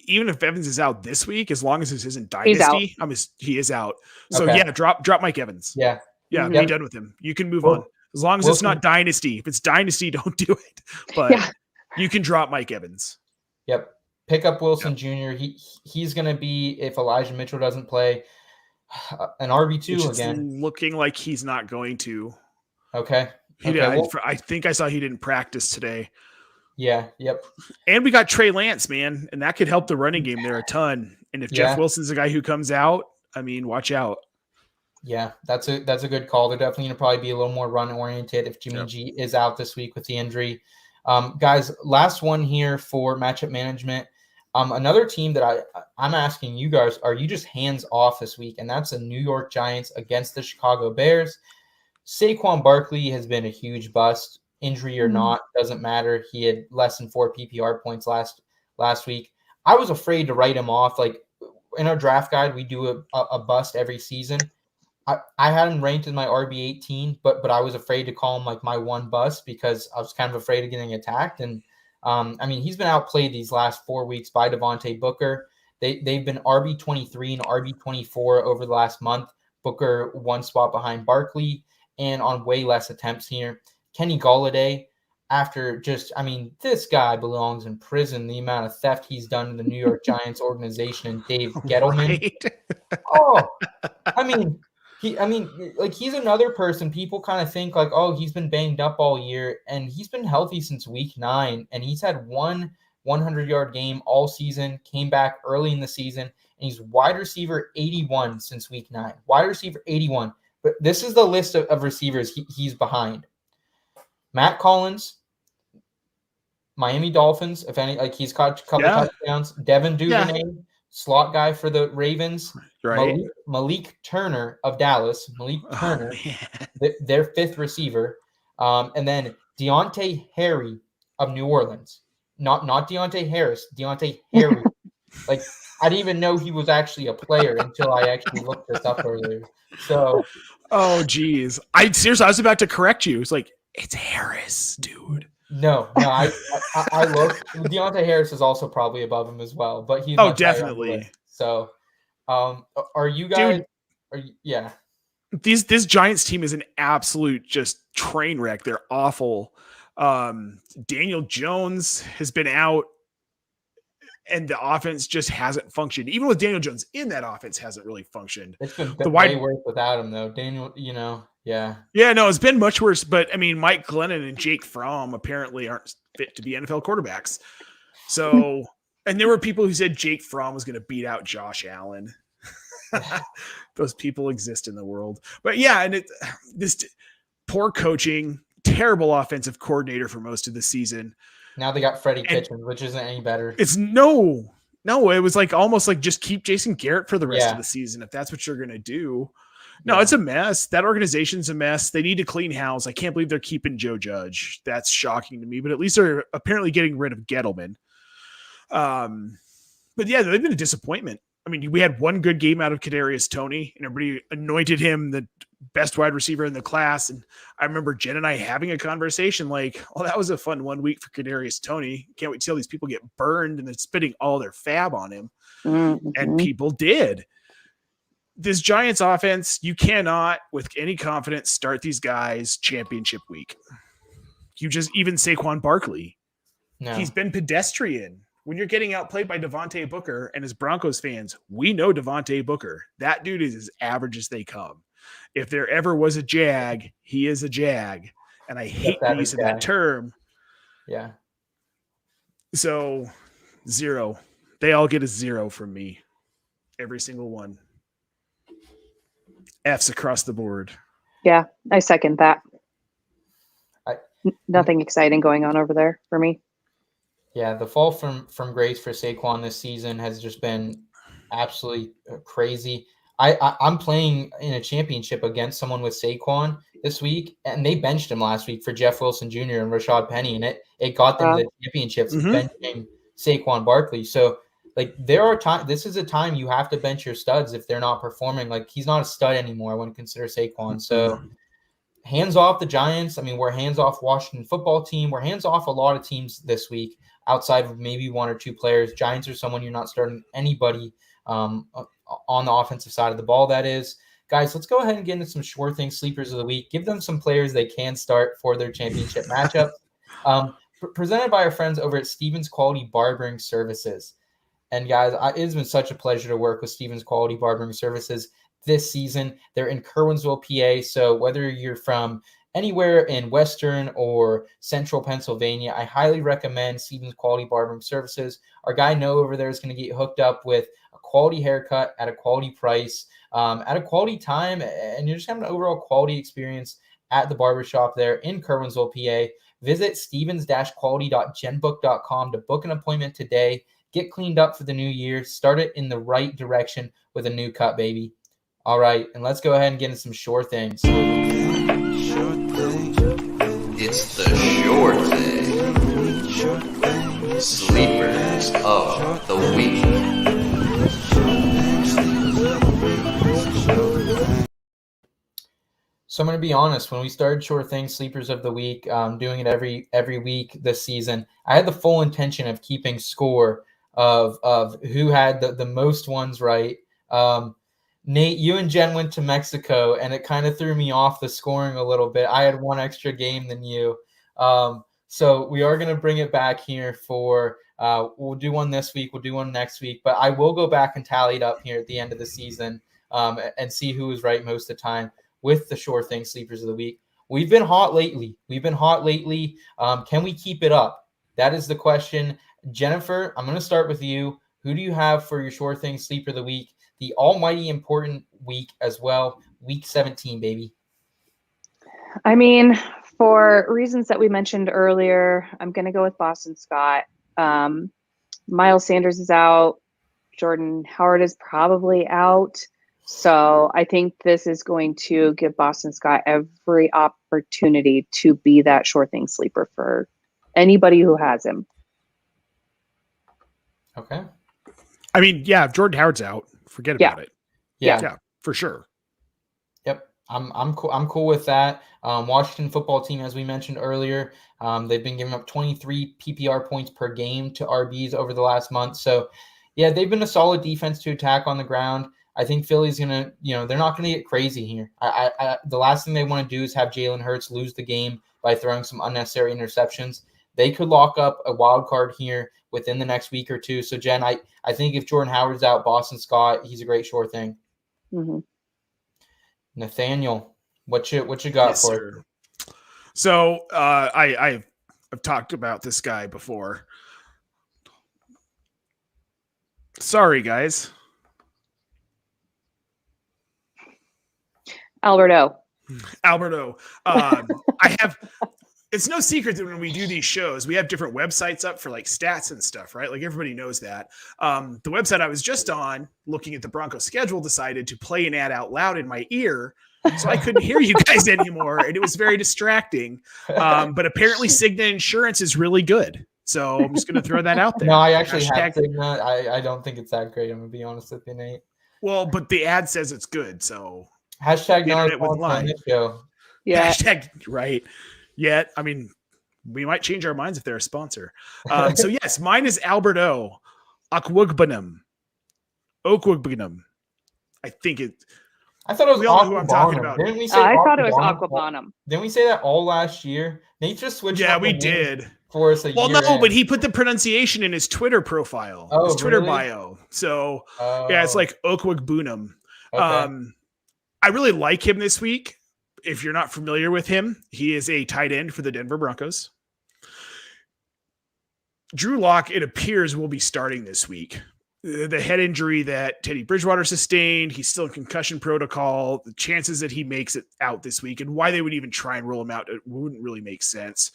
even if Evans is out this week, as long as this isn't dynasty, he is out. So drop Mike Evans. Yeah, be done with him. You can move on as long as it's not dynasty. If it's dynasty, don't do it. But you can drop Mike Evans. Yep. Pick up Wilson Jr. He's going to be, if Elijah Mitchell doesn't play, an RB2 again. Looking like he's not going to. Okay. I think I saw he didn't practice today. Yeah. Yep. And we got Trey Lance, man, and that could help the running game there a ton. And if Jeff Wilson's the guy who comes out, I mean, watch out. Yeah, that's a good call. They're definitely going to probably be a little more run oriented if Jimmy G is out this week with the injury. Guys, last one here for matchup management. Another team that I'm asking you guys, are you just hands off this week? And that's the New York Giants against the Chicago Bears. Saquon Barkley has been a huge bust, injury or not, doesn't matter. He had less than 4 PPR points last week. I was afraid to write him off. Like in our draft guide, we do a bust every season. I had him ranked as my RB18, but I was afraid to call him like my one bust because I was kind of afraid of getting attacked. And he's been outplayed these last 4 weeks by Devontae Booker. They've been RB23 and RB24 over the last month. Booker 1 spot behind Barkley and on way less attempts here. Kenny Gallaudet, after this guy belongs in prison. The amount of theft he's done in the New York Giants organization and Dave Gettleman. Right. He's another person people kind of think like, oh, he's been banged up all year, and he's been healthy since week 9, and he's had one 100-yard game all season, came back early in the season, and he's wide receiver 81 since week 9. Wide receiver 81. But this is the list of receivers he's behind. Matt Collins, Miami Dolphins, if any, he's caught a couple touchdowns. Devin Duvernay, slot guy for the Ravens. Right. Malik Turner of Dallas. Their 5th receiver. And then Deontay Harry of New Orleans. Not Deontay Harris, Deontay Harry. Like, I didn't even know he was actually a player until I actually looked this up earlier. So, oh, geez. I was about to correct you. It's like, it's Harris, dude. No, I looked. Deontay Harris is also probably above him as well, but he's definitely. So, are you guys? Dude, yeah. This Giants team is an absolute just train wreck. They're awful. Daniel Jones has been out, and the offense just hasn't functioned. Even with Daniel Jones in that offense, hasn't really functioned. It's been way worse without him, though. Daniel, yeah. Yeah, no, it's been much worse. But I mean, Mike Glennon and Jake Fromm apparently aren't fit to be NFL quarterbacks. So, and there were people who said Jake Fromm was going to beat out Josh Allen. Those people exist in the world. But yeah, and this poor coaching, terrible offensive coordinator for most of the season. Now they got Freddie Kitchens, which isn't any better. It's no, it was like almost like just keep Jason Garrett for the rest of the season if that's what you're going to do. No, it's a mess. That organization's a mess. They need to clean house. I can't believe they're keeping Joe Judge. That's shocking to me, but at least they're apparently getting rid of Gettleman. But yeah, they've been a disappointment. I mean, we had one good game out of Kadarius Toney, and everybody anointed him the best wide receiver in the class. And I remember Jen and I having a conversation like, oh, that was a fun 1 week for Kadarius Toney. Can't wait to see all these people get burned and then spitting all their fab on him. Mm-hmm. And people did. This Giants offense, you cannot with any confidence start these guys championship week. Even Saquon Barkley. No. He's been pedestrian. When you're getting outplayed by Devontae Booker, and as Broncos fans, we know Devontae Booker. That dude is as average as they come. If there ever was a Jag, he is a Jag. And I hate the use of that term. Yeah. So, 0. They all get a 0 from me. Every single one. F's across the board. Yeah, I second that. Nothing exciting going on over there for me. Yeah, the fall from grace for Saquon this season has just been absolutely crazy. I'm playing in a championship against someone with Saquon this week, and they benched him last week for Jeff Wilson Jr. and Rashad Penny, and it got them to the championships benching Saquon Barkley. So, like, this is a time you have to bench your studs if they're not performing. Like, he's not a stud anymore, I wouldn't consider Saquon. So, hands off the Giants. I mean, we're hands off Washington football team. We're hands off a lot of teams this week. Outside of maybe one or two players. Giants are someone you're not starting anybody on the offensive side of the ball, that is. Guys, let's go ahead and get into some sure thing sleepers of the week. Give them some players they can start for their championship matchup. Presented by our friends over at Stevens Quality Barbering Services. And guys, it has been such a pleasure to work with Stevens Quality Barbering Services this season. They're in Kerwinsville, PA. So whether you're from anywhere in Western or Central Pennsylvania, I highly recommend Stevens Quality Barbering Services. Our guy Noah over there is going to get you hooked up with a quality haircut at a quality price, at a quality time, and you're just having an overall quality experience at the barbershop there in Kerwinsville, PA. Visit stevens-quality.genbook.com to book an appointment today. Get cleaned up for the new year. Start it in the right direction with a new cut, baby. All right, and let's go ahead and get into some sure things. It's the sure thing. Sleepers of the week. So I'm going to be honest. When we started Sure Thing Sleepers of the Week, doing it every week this season, I had the full intention of keeping score of who had the most ones right. Nate, you and Jen went to Mexico, and it kind of threw me off the scoring a little bit. I had one extra game than you. So we are going to bring it back here for we'll do one this week. We'll do one next week. But I will go back and tally it up here at the end of the season and see who was right most of the time with the Sure Thing Sleepers of the Week. We've been hot lately. Can we keep it up? That is the question. Jennifer, I'm going to start with you. Who do you have for your Sure Thing Sleeper of the Week? The almighty important week as well. Week 17, baby. I mean, for reasons that we mentioned earlier, I'm going to go with Boston Scott. Miles Sanders is out. Jordan Howard is probably out. So I think this is going to give Boston Scott every opportunity to be that sure thing sleeper for anybody who has him. Okay. I mean, yeah, if Jordan Howard's out, forget about it. Yeah. For sure. Yep. I'm cool. I'm cool with that. Washington football team, as we mentioned earlier, they've been giving up 23 PPR points per game to RBs over the last month. So, yeah, they've been a solid defense to attack on the ground. I think Philly's gonna, they're not gonna get crazy here. The last thing they want to do is have Jalen Hurts lose the game by throwing some unnecessary interceptions. They could lock up a wild card here within the next week or two. So, Jen, I think if Jordan Howard's out, Boston Scott, he's a great sure thing. Mm-hmm. Nathaniel, what you got for sir. So I've talked about this guy before. Sorry, guys. Alberto. It's no secret that when we do these shows, we have different websites up for like stats and stuff, right? Like everybody knows that. The website I was just on, looking at the Broncos schedule, decided to play an ad out loud in my ear. So I couldn't hear you guys anymore. And it was very distracting. But apparently Cigna Insurance is really good. So I'm just going to throw that out there. No, I actually have Cigna. I don't think it's that great. I'm going to be honest with you, Nate. Well, but the ad says it's good. So hashtag not it with line. Show. Yeah. Hashtag right. Yet, I mean, we might change our minds if they're a sponsor. So yes, mine is Alberto Okwuegbunam. I think it. I thought it was we all know who I'm talking about. Didn't we say I thought it was Aquabanum. Didn't we say that all last year? Nate just switched. Yeah, we did. For us but he put the pronunciation in his Twitter profile, his Twitter bio. So yeah, it's like Okwuegbunam. Okay. I really like him this week. If you're not familiar with him, he is a tight end for the Denver Broncos. Drew Locke, it appears, will be starting this week. The head injury that Teddy Bridgewater sustained, he's still in concussion protocol. The chances that he makes it out this week and why they would even try and roll him out, it wouldn't really make sense.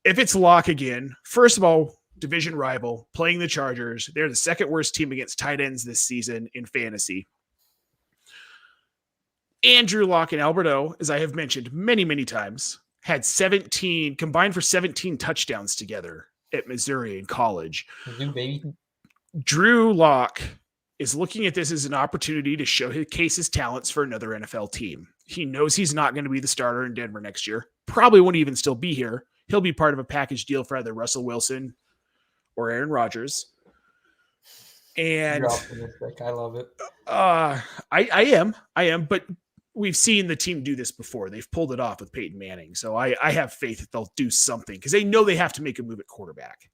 If it's Locke again, first of all, division rival, playing the Chargers. They're the second worst team against tight ends this season in fantasy. Andrew Locke and Alberto, as I have mentioned many, many times, had 17 combined for 17 touchdowns together at Missouri in college. Drew Locke is looking at this as an opportunity to showcase his talents for another NFL team. He knows he's not going to be the starter in Denver next year. Probably won't even still be here. He'll be part of a package deal for either Russell Wilson or Aaron Rodgers. And you're optimistic. I love it. I am, but we've seen the team do this before. They've pulled it off with Peyton Manning. So I have faith that they'll do something because they know they have to make a move at quarterback.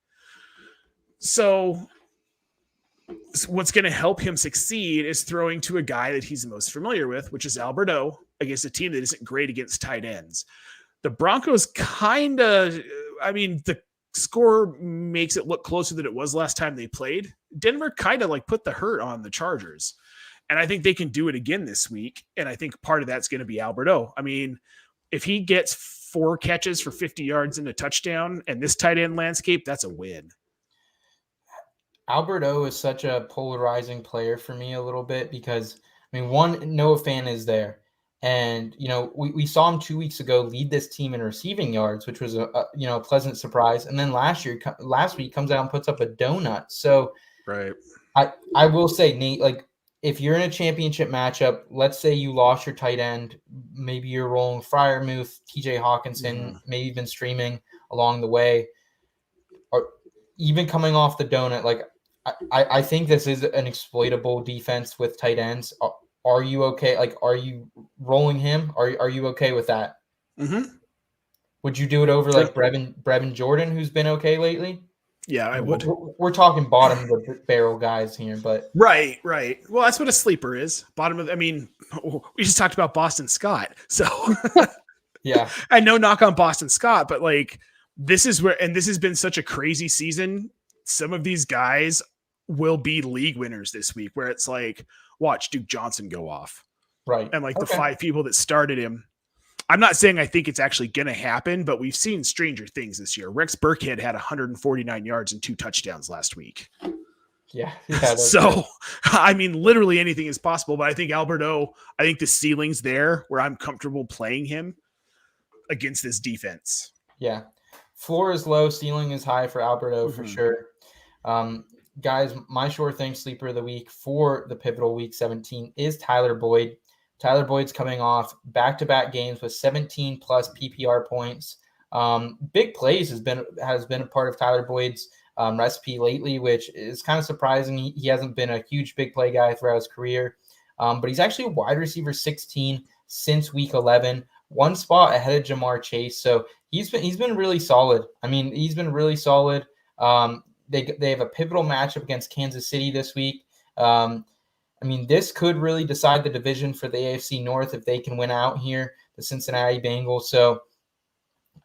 So what's going to help him succeed is throwing to a guy that he's most familiar with, which is Alberto, against a team that isn't great against tight ends. The Broncos the score makes it look closer than it was last time they played. Denver kind of put the hurt on the Chargers. And I think they can do it again this week. And I think part of that's going to be Alberto. I mean, if he gets 4 catches for 50 yards and a touchdown and this tight end landscape, that's a win. Alberto is such a polarizing player for me a little bit because, one, Noah Fan is there. And, we saw him 2 weeks ago lead this team in receiving yards, which was a pleasant surprise. And then last week comes out and puts up a donut. So right. I will say, Nate, if you're in a championship matchup, let's say you lost your tight end, maybe you're rolling Freiermuth, TJ Hawkinson, maybe you've been streaming along the way, or even coming off the donut. I think this is an exploitable defense with tight ends. Are you okay? Are you rolling him? Are you okay with that? Mm-hmm. Would you do it over Brevin Jordan, who's been okay lately? Yeah, I would. We're talking bottom of the barrel guys here, but right. Well, that's what a sleeper is. We just talked about Boston Scott, so yeah. I know knock on Boston Scott, but this is where, and this has been such a crazy season. Some of these guys will be league winners this week, where it's watch Duke Johnson go off, right? And the 5 people that started him. I'm not saying I think it's actually going to happen, but we've seen stranger things this year. Rex Burkhead had 149 yards and 2 touchdowns last week. Yeah. That's So, good. I mean, literally anything is possible. But I think Alberto, I think the ceiling's there where I'm comfortable playing him against this defense. Yeah. Floor is low, ceiling is high for Alberto for sure. Guys, my sure thing sleeper of the week for the pivotal week 17 is Tyler Boyd. Tyler Boyd's coming off back-to-back games with 17 plus PPR points. Big plays has been a part of Tyler Boyd's recipe lately, which is kind of surprising. He hasn't been a huge big play guy throughout his career, but he's actually a wide receiver 16 since week 11, one spot ahead of Jamar Chase. So he's been really solid. I mean, he's been really solid. They have a pivotal matchup against Kansas City this week. I mean, this could really decide the division for the AFC North if they can win out here, the Cincinnati Bengals. So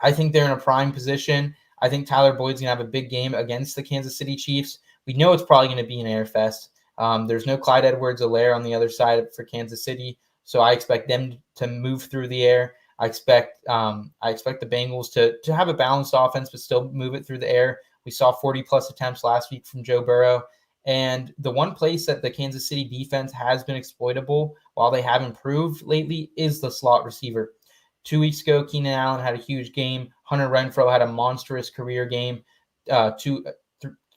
I think they're in a prime position. I think Tyler Boyd's going to have a big game against the Kansas City Chiefs. We know it's probably going to be an air fest. There's no Clyde Edwards-Helaire on the other side for Kansas City, so I expect them to move through the air. I expect the Bengals to have a balanced offense but still move it through the air. We saw 40-plus attempts last week from Joe Burrow. And the one place that the Kansas City defense has been exploitable while they have improved lately is the slot receiver. 2 weeks ago, Keenan Allen had a huge game. Hunter Renfrow had a monstrous career game 3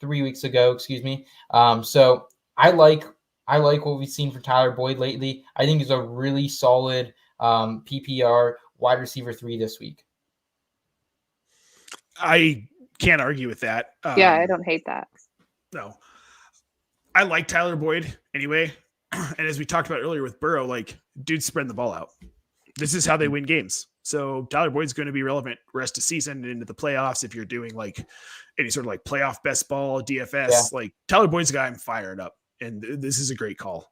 weeks ago, excuse me. So I like what we've seen from Tyler Boyd lately. I think he's a really solid PPR wide receiver 3 this week. I can't argue with that. Yeah, I don't hate that. No. I like Tyler Boyd anyway. And as we talked about earlier with Burrow, like, dude's spreading the ball out. This is how they win games. So Tyler Boyd's going to be relevant rest of season and into the playoffs. If you're doing like any sort of like playoff best ball, DFS, like Tyler Boyd's the guy I'm firing up. And this is a great call.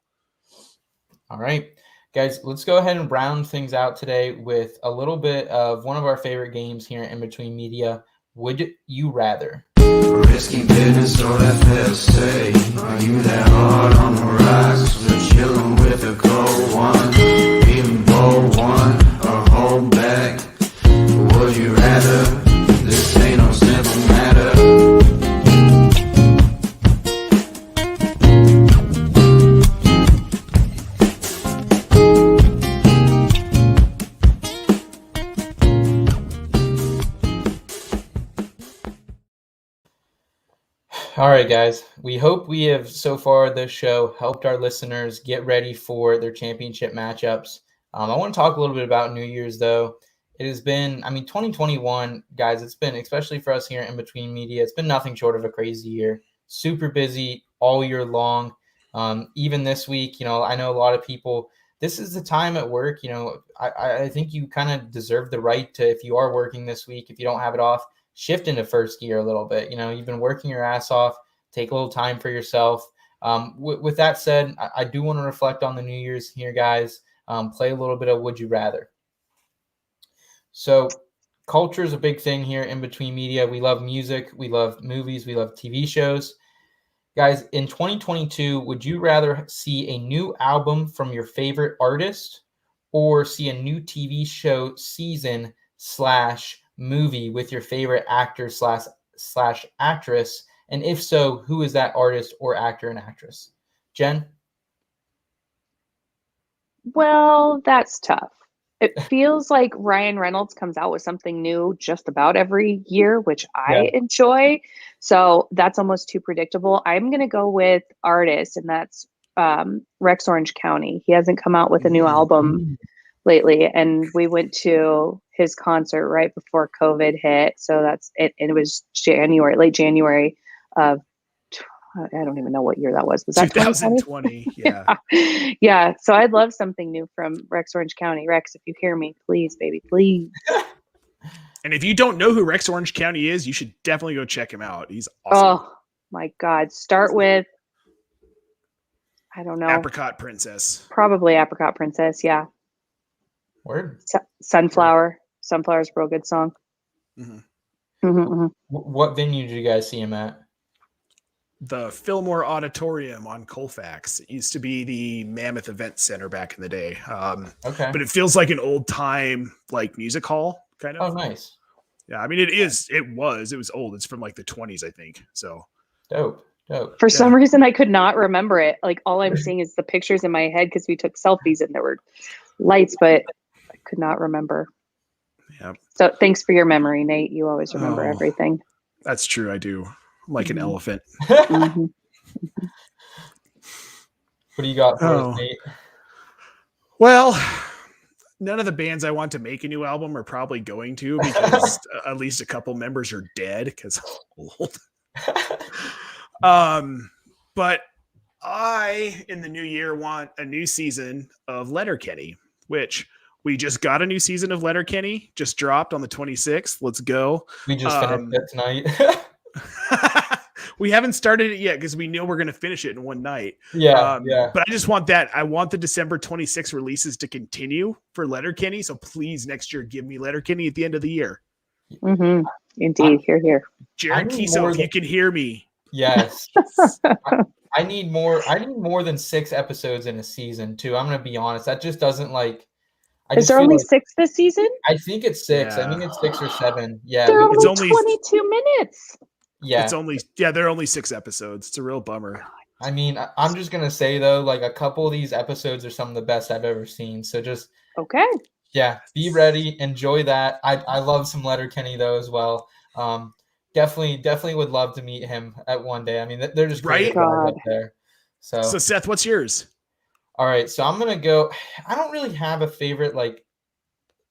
All right, guys, let's go ahead and round things out today with a little bit of one of our favorite games here in Between Media. Would you rather? Risky business, or that fair to say. Are you that hard on the rise? We're chilling with a cold one, even bold one, or hold back. Would you rather? This ain't no simple matter. All right, guys, we hope we have so far this show helped our listeners get ready for their championship matchups. I want to talk a little bit about New Year's, though. It has been, 2021, guys, it's been, especially for us here in Between Media, it's been nothing short of a crazy year. Super busy all year long. Even this week, I know a lot of people, this is the time at work, I think you kind of deserve the right to, if you are working this week, if you don't have it off, shift into first gear a little bit. You've been working your ass off. Take a little time for yourself. With that said, I do want to reflect on the New Year's here, guys. Play a little bit of Would You Rather. So culture is a big thing here in Between Media. We love music. We love movies. We love TV shows. Guys, in 2022, would you rather see a new album from your favorite artist or see a new TV show season / movie with your favorite actor / actress? And if so, who is that artist or actor and actress? Jen? Well, that's tough. It feels like Ryan Reynolds comes out with something new just about every year, which I enjoy. So that's almost too predictable. I'm going to go with artist, and that's Rex Orange County. He hasn't come out with a new album lately, and we went to his concert right before COVID hit. So that's it. And it was late January of, I don't even know what year that was. Was that 2020? Yeah. Yeah. So I'd love something new from Rex Orange County. Rex, if you hear me, please, baby, please. And if you don't know who Rex Orange County is, you should definitely go check him out. He's awesome. Oh my God. Start with, I don't know. Apricot Princess. Probably Apricot Princess. Yeah. Word. Sunflower. Sunflower's a real good song. Mm-hmm. Mm-hmm, mm-hmm. What venue did you guys see him at? The Fillmore Auditorium on Colfax. It used to be the Mammoth Event Center back in the day. Okay. But it feels like an old time like music hall kind of. Oh, nice. Yeah, I mean it was old. It's from like the 20s, I think. So dope. Dope. For some reason, I could not remember it. Like, all I'm seeing is the pictures in my head because we took selfies and there were lights, but I could not remember. Yep. So thanks for your memory, Nate. You always remember everything. That's true. I do. I'm like an elephant. Mhm. What do you got for us, Nate? Well, none of the bands I want to make a new album are probably going to, because at least a couple members are dead because I'm old. But I, in the new year, want a new season of Letterkenny, which we just got a new season of Letterkenny, just dropped on the 26th. Let's go. We just finished it tonight. We haven't started it yet because we know we're going to finish it in one night. Yeah. But I just want that. I want the December 26 releases to continue for Letterkenny. So please, next year, give me Letterkenny at the end of the year. Mm-hmm. Indeed. Hear. Jared Kiso, if you can hear me. Yes. I need more. I need more than 6 episodes in a season too. I'm going to be honest. That just doesn't like. Is there only 6 this season? I think it's 6. Yeah. I think it's 6 or 7. Yeah. They're only 22 minutes. Yeah. They're only 6 episodes. It's a real bummer. I mean, I'm just going to say though, like a couple of these episodes are some of the best I've ever seen. So just, okay. Yeah, be ready. Enjoy that. I love some Letterkenny though as well. Definitely would love to meet him at one day. I mean, they're just great guys up there. So Seth, what's yours? All right, so I'm gonna go. I don't really have a favorite, like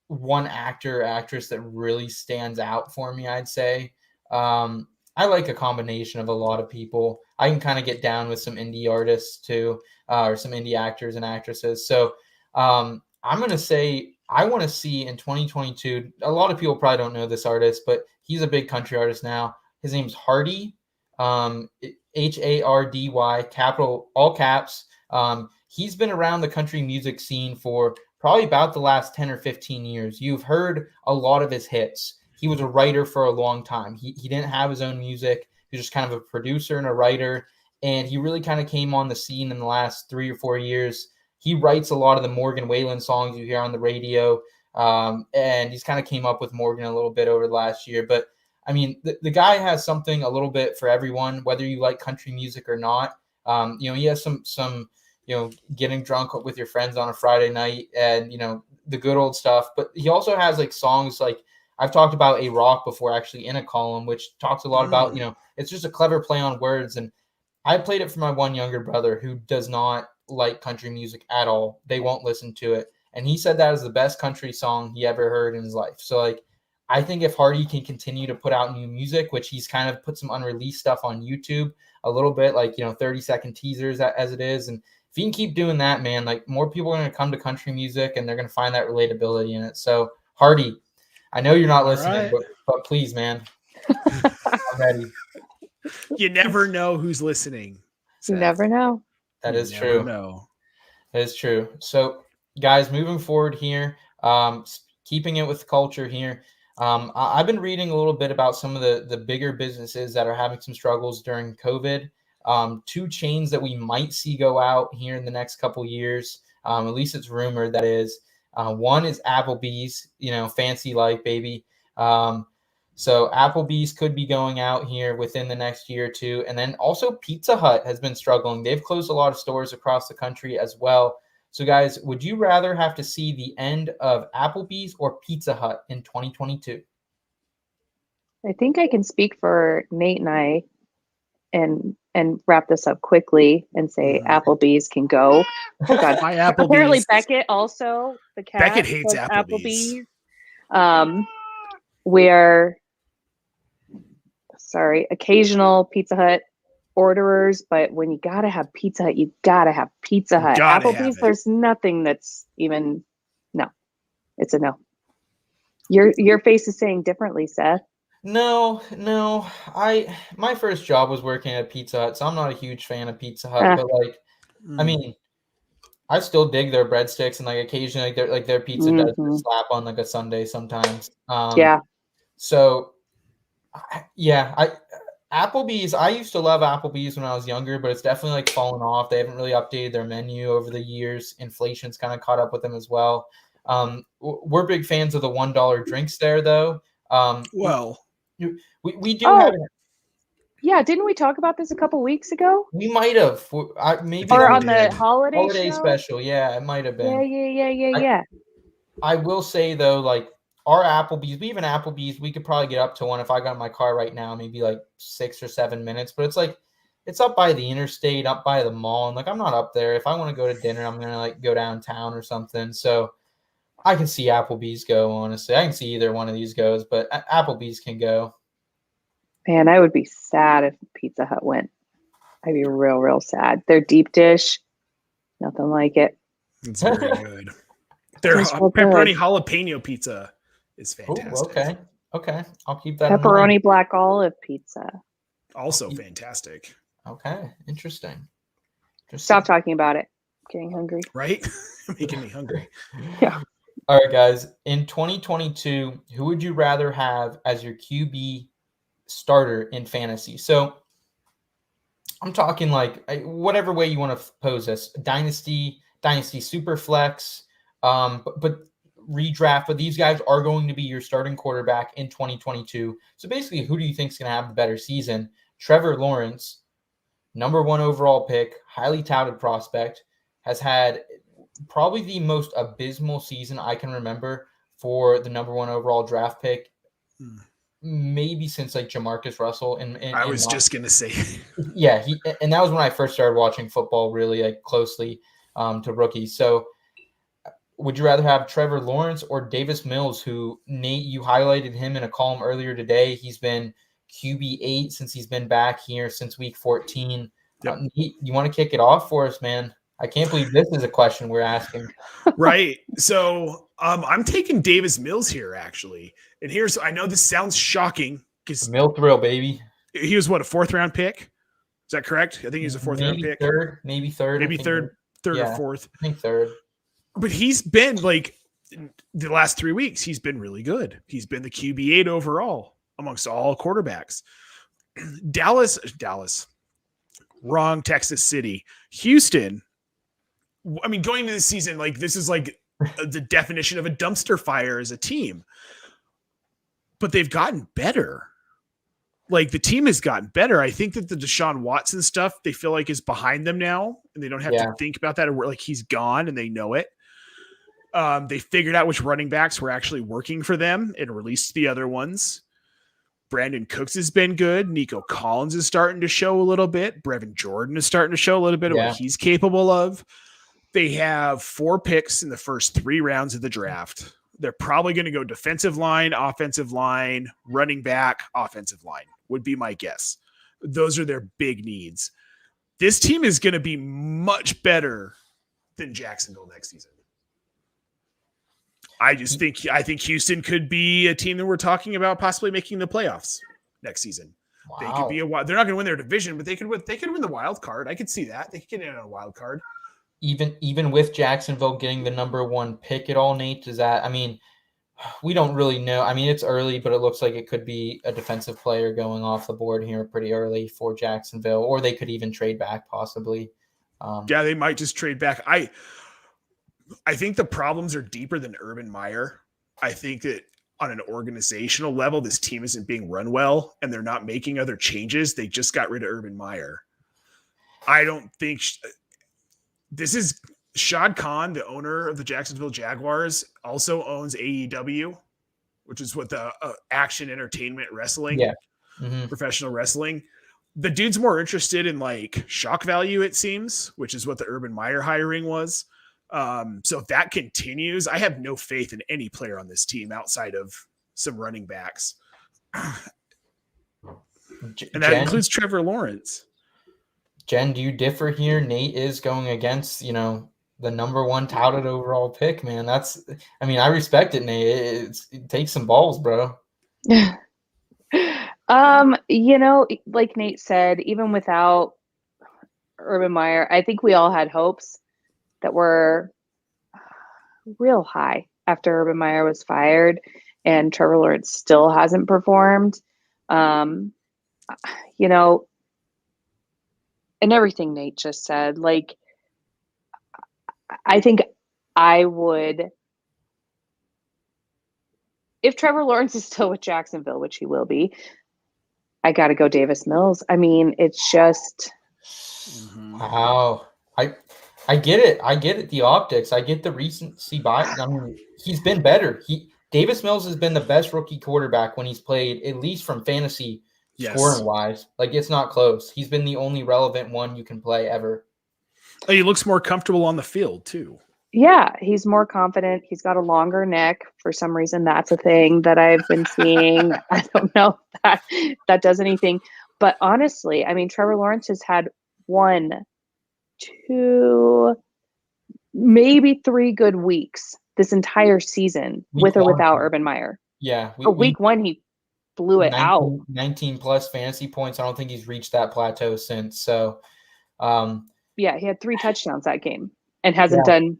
one actor or actress that really stands out for me. I'd say I like a combination of a lot of people. I can kind of get down with some indie artists too, or some indie actors and actresses. So I'm gonna say I want to see in 2022. A lot of people probably don't know this artist, but he's a big country artist now. His name's Hardy, Hardy, capital all caps. He's been around the country music scene for probably about the last 10 or 15 years. You've heard a lot of his hits. He was a writer for a long time. He didn't have his own music. He was just kind of a producer and a writer. And he really kind of came on the scene in the last 3 or 4 years. He writes a lot of the Morgan Wallen songs you hear on the radio. And he's kind of came up with Morgan a little bit over the last year. But, I mean, the guy has something a little bit for everyone, whether you like country music or not. He has some getting drunk with your friends on a Friday night and, the good old stuff. But he also has, like, songs like I've talked about A Rock before, actually, in a column, which talks a lot about, it's just a clever play on words. And I played it for my one younger brother who does not like country music at all. They won't listen to it. And he said that is the best country song he ever heard in his life. So, like, I think if Hardy can continue to put out new music, which he's kind of put some unreleased stuff on YouTube a little bit, like, 30-second teasers as it is. And if he can keep doing that, man, like, more people are going to come to country music and they're going to find that relatability in it. So, Hardy, I know you're not listening, but please, man, I'm ready. You never know who's listening. Seth. You never know. That is true. That is true. So, guys, moving forward here, keeping it with culture here, I've been reading a little bit about some of the bigger businesses that are having some struggles during COVID. 2 chains that we might see go out here in the next couple years. At least it's rumored that is. One is Applebee's, fancy life, baby. So Applebee's could be going out here within the next year or two. And then also Pizza Hut has been struggling. They've closed a lot of stores across the country as well. So, guys, would you rather have to see the end of Applebee's or Pizza Hut in 2022? I think I can speak for Nate and I and wrap this up quickly and say Applebee's can go. Oh, God. My Applebee's. Apparently Beckett also, the cat. Beckett hates Applebee's. We're occasional Pizza Hut orderers, but when you gotta have Pizza Hut, you gotta have Pizza Hut. Applebee's, there's nothing that's even no. It's a no. Your face is saying differently, Seth. No. My first job was working at Pizza Hut, so I'm not a huge fan of Pizza Hut. But like, I mean, I still dig their breadsticks, and like occasionally, their pizza does slap on like a Sunday sometimes. So, Applebee's. I used to love Applebee's when I was younger, but it's definitely like fallen off. They haven't really updated their menu over the years. Inflation's kind of caught up with them as well. We're big fans of the $1 drinks there, though. We do have. Yeah, didn't we talk about this a couple weeks ago? We might have. Maybe Or we on the did. holiday show? special. Yeah, it might have been. Yeah. I will say though, like our Applebee's, we have an Applebee's. We could probably get up to one if I got in my car right now, maybe like 6 or 7 minutes. But it's like it's up by the interstate, up by the mall, and like I'm not up there. If I want to go to dinner, I'm gonna like go downtown or something. So I can see Applebee's go. Honestly, I can see either one of these goes, but Applebee's can go. Man, I would be sad if Pizza Hut went. I'd be real sad. Their deep dish, nothing like it. It's very good. Their It's so pepperoni good. jalapeno pizza is Ooh, fantastic. okay. I'll keep that in mind. Pepperoni black olive pizza. Also fantastic. Okay, interesting. Stop talking about it. Getting hungry. Right? Making me hungry. Yeah. All right, guys. In 2022, who would you rather have as your QB starter in fantasy? So I'm talking like whatever way you want to pose this: dynasty, super flex, but redraft. But these guys are going to be your starting quarterback in 2022. So basically, who do you think is going to have the better season? Trevor Lawrence, number 1 overall pick, highly touted prospect, has had probably the most abysmal season I can remember for the number 1 overall draft pick, maybe since like Jamarcus Russell. And I was just gonna say, yeah, and that was when I first started watching football really like closely to rookies. So, would you rather have Trevor Lawrence or Davis Mills, who Nate, you highlighted him in a column earlier today? He's been QB8 since he's been back here since week 14. Yep. Nate, you want to kick it off for us, man? I can't believe this is a question we're asking. Right. So I'm taking Davis Mills here, actually. And I know this sounds shocking because Mill thrill, baby. he was what, a 4th round pick? Is that correct? I think he was a 4th round pick. Maybe third. Maybe third or 4th. I think third. But he's been like the last 3 weeks, he's been really good. He's been the QB8 overall amongst all quarterbacks. Dallas, wrong, Texas City, Houston. I mean, going into this season, like this is like the definition of a dumpster fire as a team, but they've gotten better. Like the team has gotten better. I think that the Deshaun Watson stuff, they feel like is behind them now and they don't have to think about that. Or like he's gone and they know it. They figured out which running backs were actually working for them and released the other ones. Brandon Cooks has been good. Nico Collins is starting to show a little bit. Brevin Jordan is starting to show a little bit of what he's capable of. They have 4 picks in the first 3 rounds of the draft. They're probably going to go defensive line, offensive line, running back, offensive line would be my guess. Those are their big needs. This team is going to be much better than Jacksonville next season. I think Houston could be a team that we're talking about possibly making the playoffs next season. Wow. They could be they're not going to win their division, but they could win the wild card. I could see that. They could get in on a wild card. Even with Jacksonville getting the number 1 pick at all, Nate, does that, I mean, we don't really know. I mean, it's early, but it looks like it could be a defensive player going off the board here pretty early for Jacksonville, or they could even trade back possibly. They might just trade back. I think the problems are deeper than Urban Meyer. I think that on an organizational level, this team isn't being run well and they're not making other changes. They just got rid of Urban Meyer. I don't think this is Shad Khan, the owner of the Jacksonville Jaguars, also owns AEW, which is what the action entertainment wrestling, professional wrestling. The dude's more interested in like shock value, it seems, which is what the Urban Meyer hiring was. So if that continues, I have no faith in any player on this team outside of some running backs. And that includes Trevor Lawrence. Jen, do you differ here? Nate is going against, the number 1 touted overall pick, man. I respect it, Nate. It takes some balls, bro. Like Nate said, even without Urban Meyer, I think we all had hopes that were real high after Urban Meyer was fired and Trevor Lawrence still hasn't performed. And everything Nate just said, like, I think I would, if Trevor Lawrence is still with Jacksonville, which he will be, I got to go Davis Mills. I mean, it's just wow. I get it. I get it. The optics. I get the recency bias. I mean, he's been better. Davis Mills has been the best rookie quarterback when he's played, at least from fantasy scoring wise. Like, it's not close. He's been the only relevant one you can play ever. He looks more comfortable on the field too. Yeah, he's more confident. He's got a longer neck. For some reason, that's a thing that I've been seeing. I don't know if that does anything. But honestly, I mean, Trevor Lawrence has had 1, 2, maybe 3 good weeks this entire season, with or without Urban Meyer. Yeah. Week 1, he blew it out. 19 plus fantasy points. I don't think he's reached that plateau since. So, yeah, he had 3 touchdowns that game and hasn't done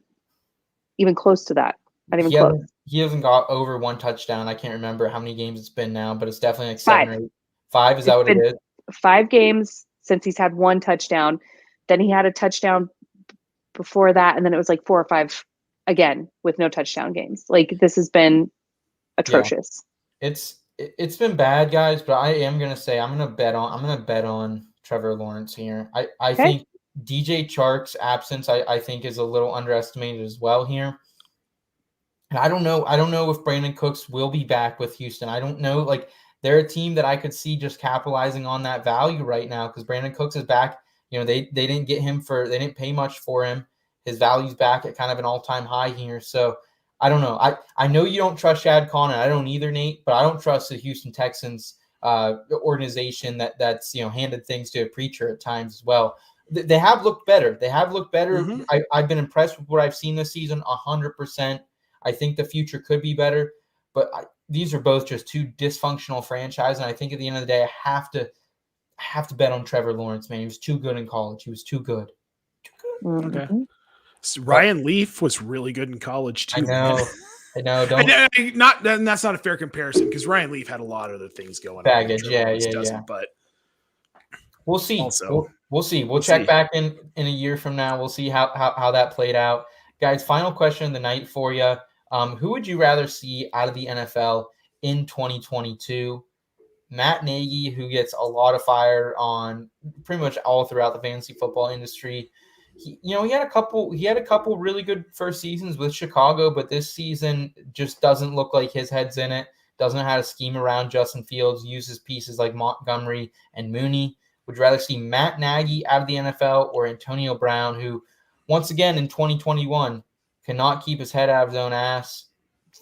even close to that. Not even close. He hasn't got over 1 touchdown. I can't remember how many games it's been now, but it's definitely like 7 or 8. 5, is that what it is? 5 games since he's had 1 touchdown. Then he had a touchdown before that, and then it was like 4 or 5 again with no touchdown games. Like, this has been atrocious. Yeah. It's been bad, guys, but I am gonna say I'm gonna bet on Trevor Lawrence here. I think DJ Chark's absence I think is a little underestimated as well here. And I don't know if Brandon Cooks will be back with Houston. I don't know. Like, they're a team that I could see just capitalizing on that value right now because Brandon Cooks is back. You know, they didn't get him they didn't pay much for him. His value's back at kind of an all-time high here. So I don't know. I know you don't trust Shad Khan, and I don't either, Nate, but I don't trust the Houston Texans organization that's handed things to a preacher at times as well. They have looked better. Mm-hmm. I've been impressed with what I've seen this season 100%. I think the future could be better, but these are both just 2 dysfunctional franchises, and I think at the end of the day, I have to bet on Trevor Lawrence, man. He was too good in college. He was too good. Mm-hmm. Okay. So Ryan Leaf was really good in college too. I know. That's not a fair comparison because Ryan Leaf had a lot of other things going baggage. on. Yeah. But we'll see. Also, we'll see. We'll check back in a year from now. We'll see how that played out, guys. Final question of the night for you. Who would you rather see out of the NFL in 2022? Matt Nagy, who gets a lot of fire on pretty much all throughout the fantasy football industry. He had a couple really good first seasons with Chicago, but this season just doesn't look like his head's in it. Doesn't know how to scheme around Justin Fields, uses pieces like Montgomery and Mooney. Would you rather see Matt Nagy out of the NFL or Antonio Brown, who once again in 2021 cannot keep his head out of his own ass,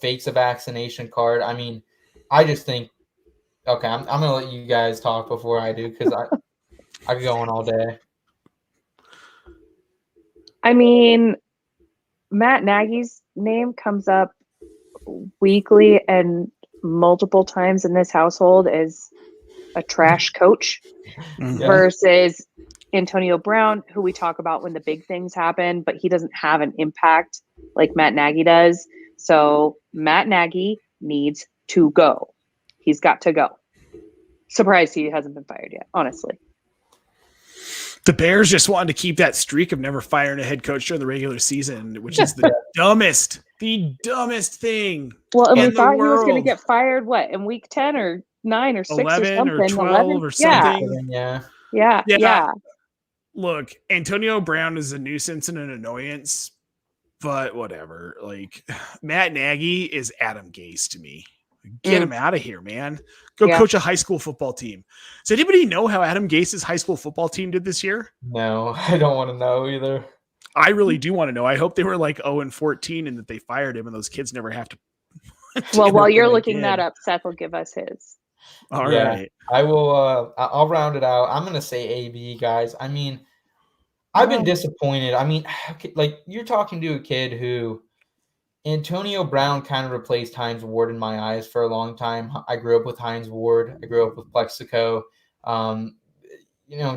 fakes a vaccination card? I mean, I just think, okay, I'm going to let you guys talk before I do because I could go on all day. I mean, Matt Nagy's name comes up weekly and multiple times in this household as a trash coach versus Antonio Brown, who we talk about when the big things happen, but he doesn't have an impact like Matt Nagy does. So Matt Nagy needs to go. He's got to go. Surprised he hasn't been fired yet, honestly. The Bears just wanted to keep that streak of never firing a head coach during the regular season, which is the dumbest thing. Well, and we thought he was going to get fired, in week 10 or 9 or 6 or something? Or 12 or something. Yeah. Look, Antonio Brown is a nuisance and an annoyance, but whatever. Like, Matt Nagy is Adam Gase to me. Get him out of here, man. Go coach a high school football team. Does anybody know how Adam Gase's high school football team did this year? No, I don't want to know either. I really do want to know. I hope they were like 0-14 and that they fired him and those kids never have to. Well, while you're looking that up, Seth will give us his. All right. I will. I'll round it out. I'm going to say AB, guys. I mean, I've been disappointed. I mean, like, you're talking to a kid who Antonio Brown kind of replaced Hines Ward in my eyes for a long time. I grew up with Hines Ward. I grew up with Plexico.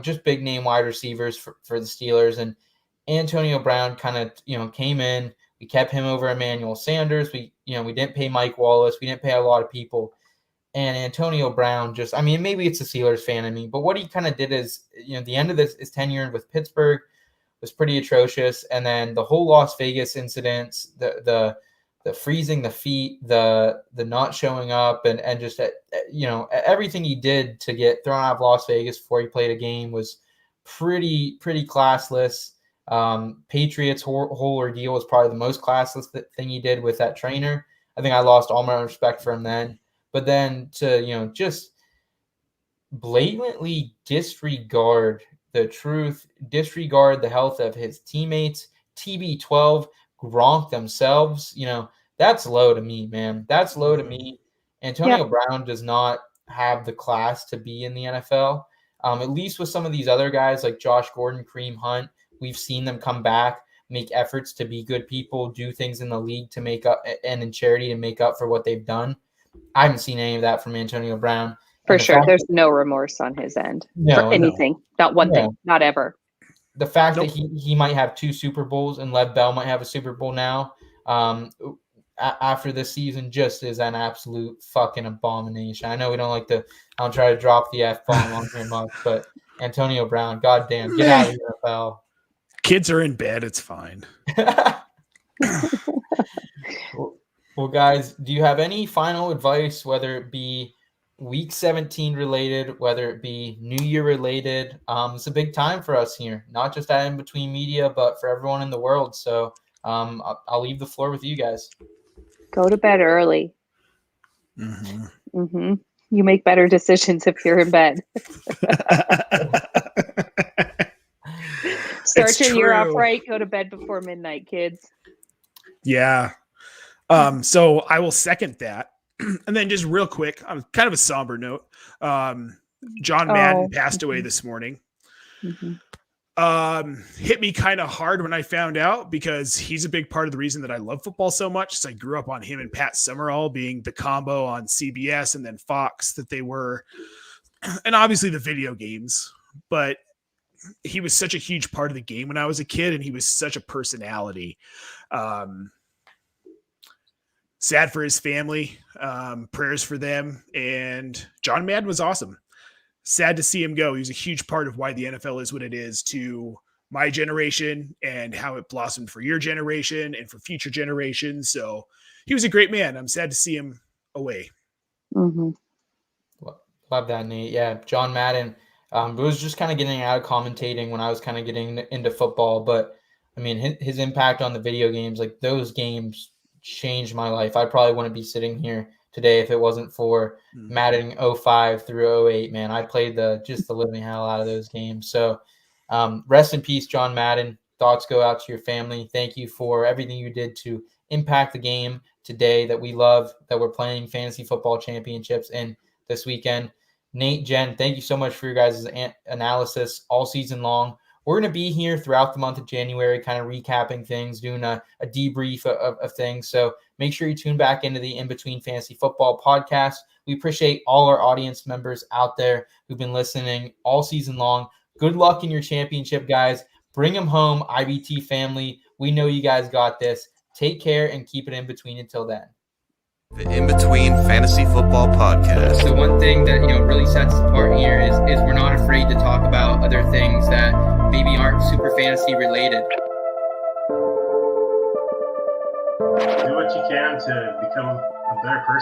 Just big name wide receivers for the Steelers. And Antonio Brown kind of, came in. We kept him over Emmanuel Sanders. We didn't pay Mike Wallace. We didn't pay a lot of people. And Antonio Brown maybe it's a Steelers fan in me, but what he kind of did is, the end of his tenure with Pittsburgh was pretty atrocious. And then the whole Las Vegas incidents, the freezing the feet, the not showing up, and just everything he did to get thrown out of Las Vegas before he played a game was pretty classless. Patriots' whole ordeal was probably the most classless thing he did with that trainer. I think I lost all my respect for him then. But then to just blatantly disregard the truth, disregard the health of his teammates, TB12, Gronk themselves, that's low to me, man. That's low to me. Antonio Brown does not have the class to be in the NFL. At least with some of these other guys like Josh Gordon, Kareem Hunt, we've seen them come back, make efforts to be good people, do things in the league to make up and in charity to make up for what they've done. I haven't seen any of that from Antonio Brown. For sure. There's no remorse on his end for anything. Not one thing. Not ever. The fact that he might have 2 Super Bowls and Lev Bell might have a Super Bowl now after this season just is an absolute fucking abomination. I know we don't I'll try to drop the F-bomb on here much, but Antonio Brown, goddamn, get out of the NFL. Kids are in bed. It's fine. Well, guys, do you have any final advice, whether it be Week 17 related, whether it be New Year related? It's a big time for us here, not just at In Between Media, but for everyone in the world. So I'll leave the floor with you guys. Go to bed early. You make better decisions if you're in bed. Start your year off right. Go to bed before midnight, kids. Yeah. So I will second that. And then just real quick, on kind of a somber note, John Madden passed away this morning. Hit me kind of hard when I found out because he's a big part of the reason that I love football so much. So I grew up on him and Pat Summerall being the combo on CBS and then Fox that they were, and obviously the video games, but he was such a huge part of the game when I was a kid and he was such a personality. Sad for his family, prayers for them. And John Madden was awesome. Sad to see him go. He was a huge part of why the NFL is what it is to my generation and how it blossomed for your generation and for future generations. So he was a great man. I'm sad to see him away. Love that, Nate. Yeah, John Madden was just kind of getting out of commentating when I was kind of getting into football. But, I mean, his impact on the video games, like those games changed my life. I probably wouldn't be sitting here today if it wasn't for Madden 05 through 08, man. I played the living hell out of those games. So rest in peace, John Madden. Thoughts go out to your family. Thank you for everything you did to impact the game today that we love, that we're playing fantasy football championships in this weekend. Nate, Jen, thank you so much for your guys' analysis all season long. We're going to be here throughout the month of January, kind of recapping things, doing a debrief of things. So make sure you tune back into the In Between Fantasy Football podcast. We appreciate all our audience members out there who've been listening all season long. Good luck in your championship, guys. Bring them home, IBT family. We know you guys got this. Take care and keep it in between until then. The In Between Fantasy Football Podcast. The one thing that really sets us apart here is we're not afraid to talk about other things that maybe aren't super fantasy related. Do what you can to become a better person.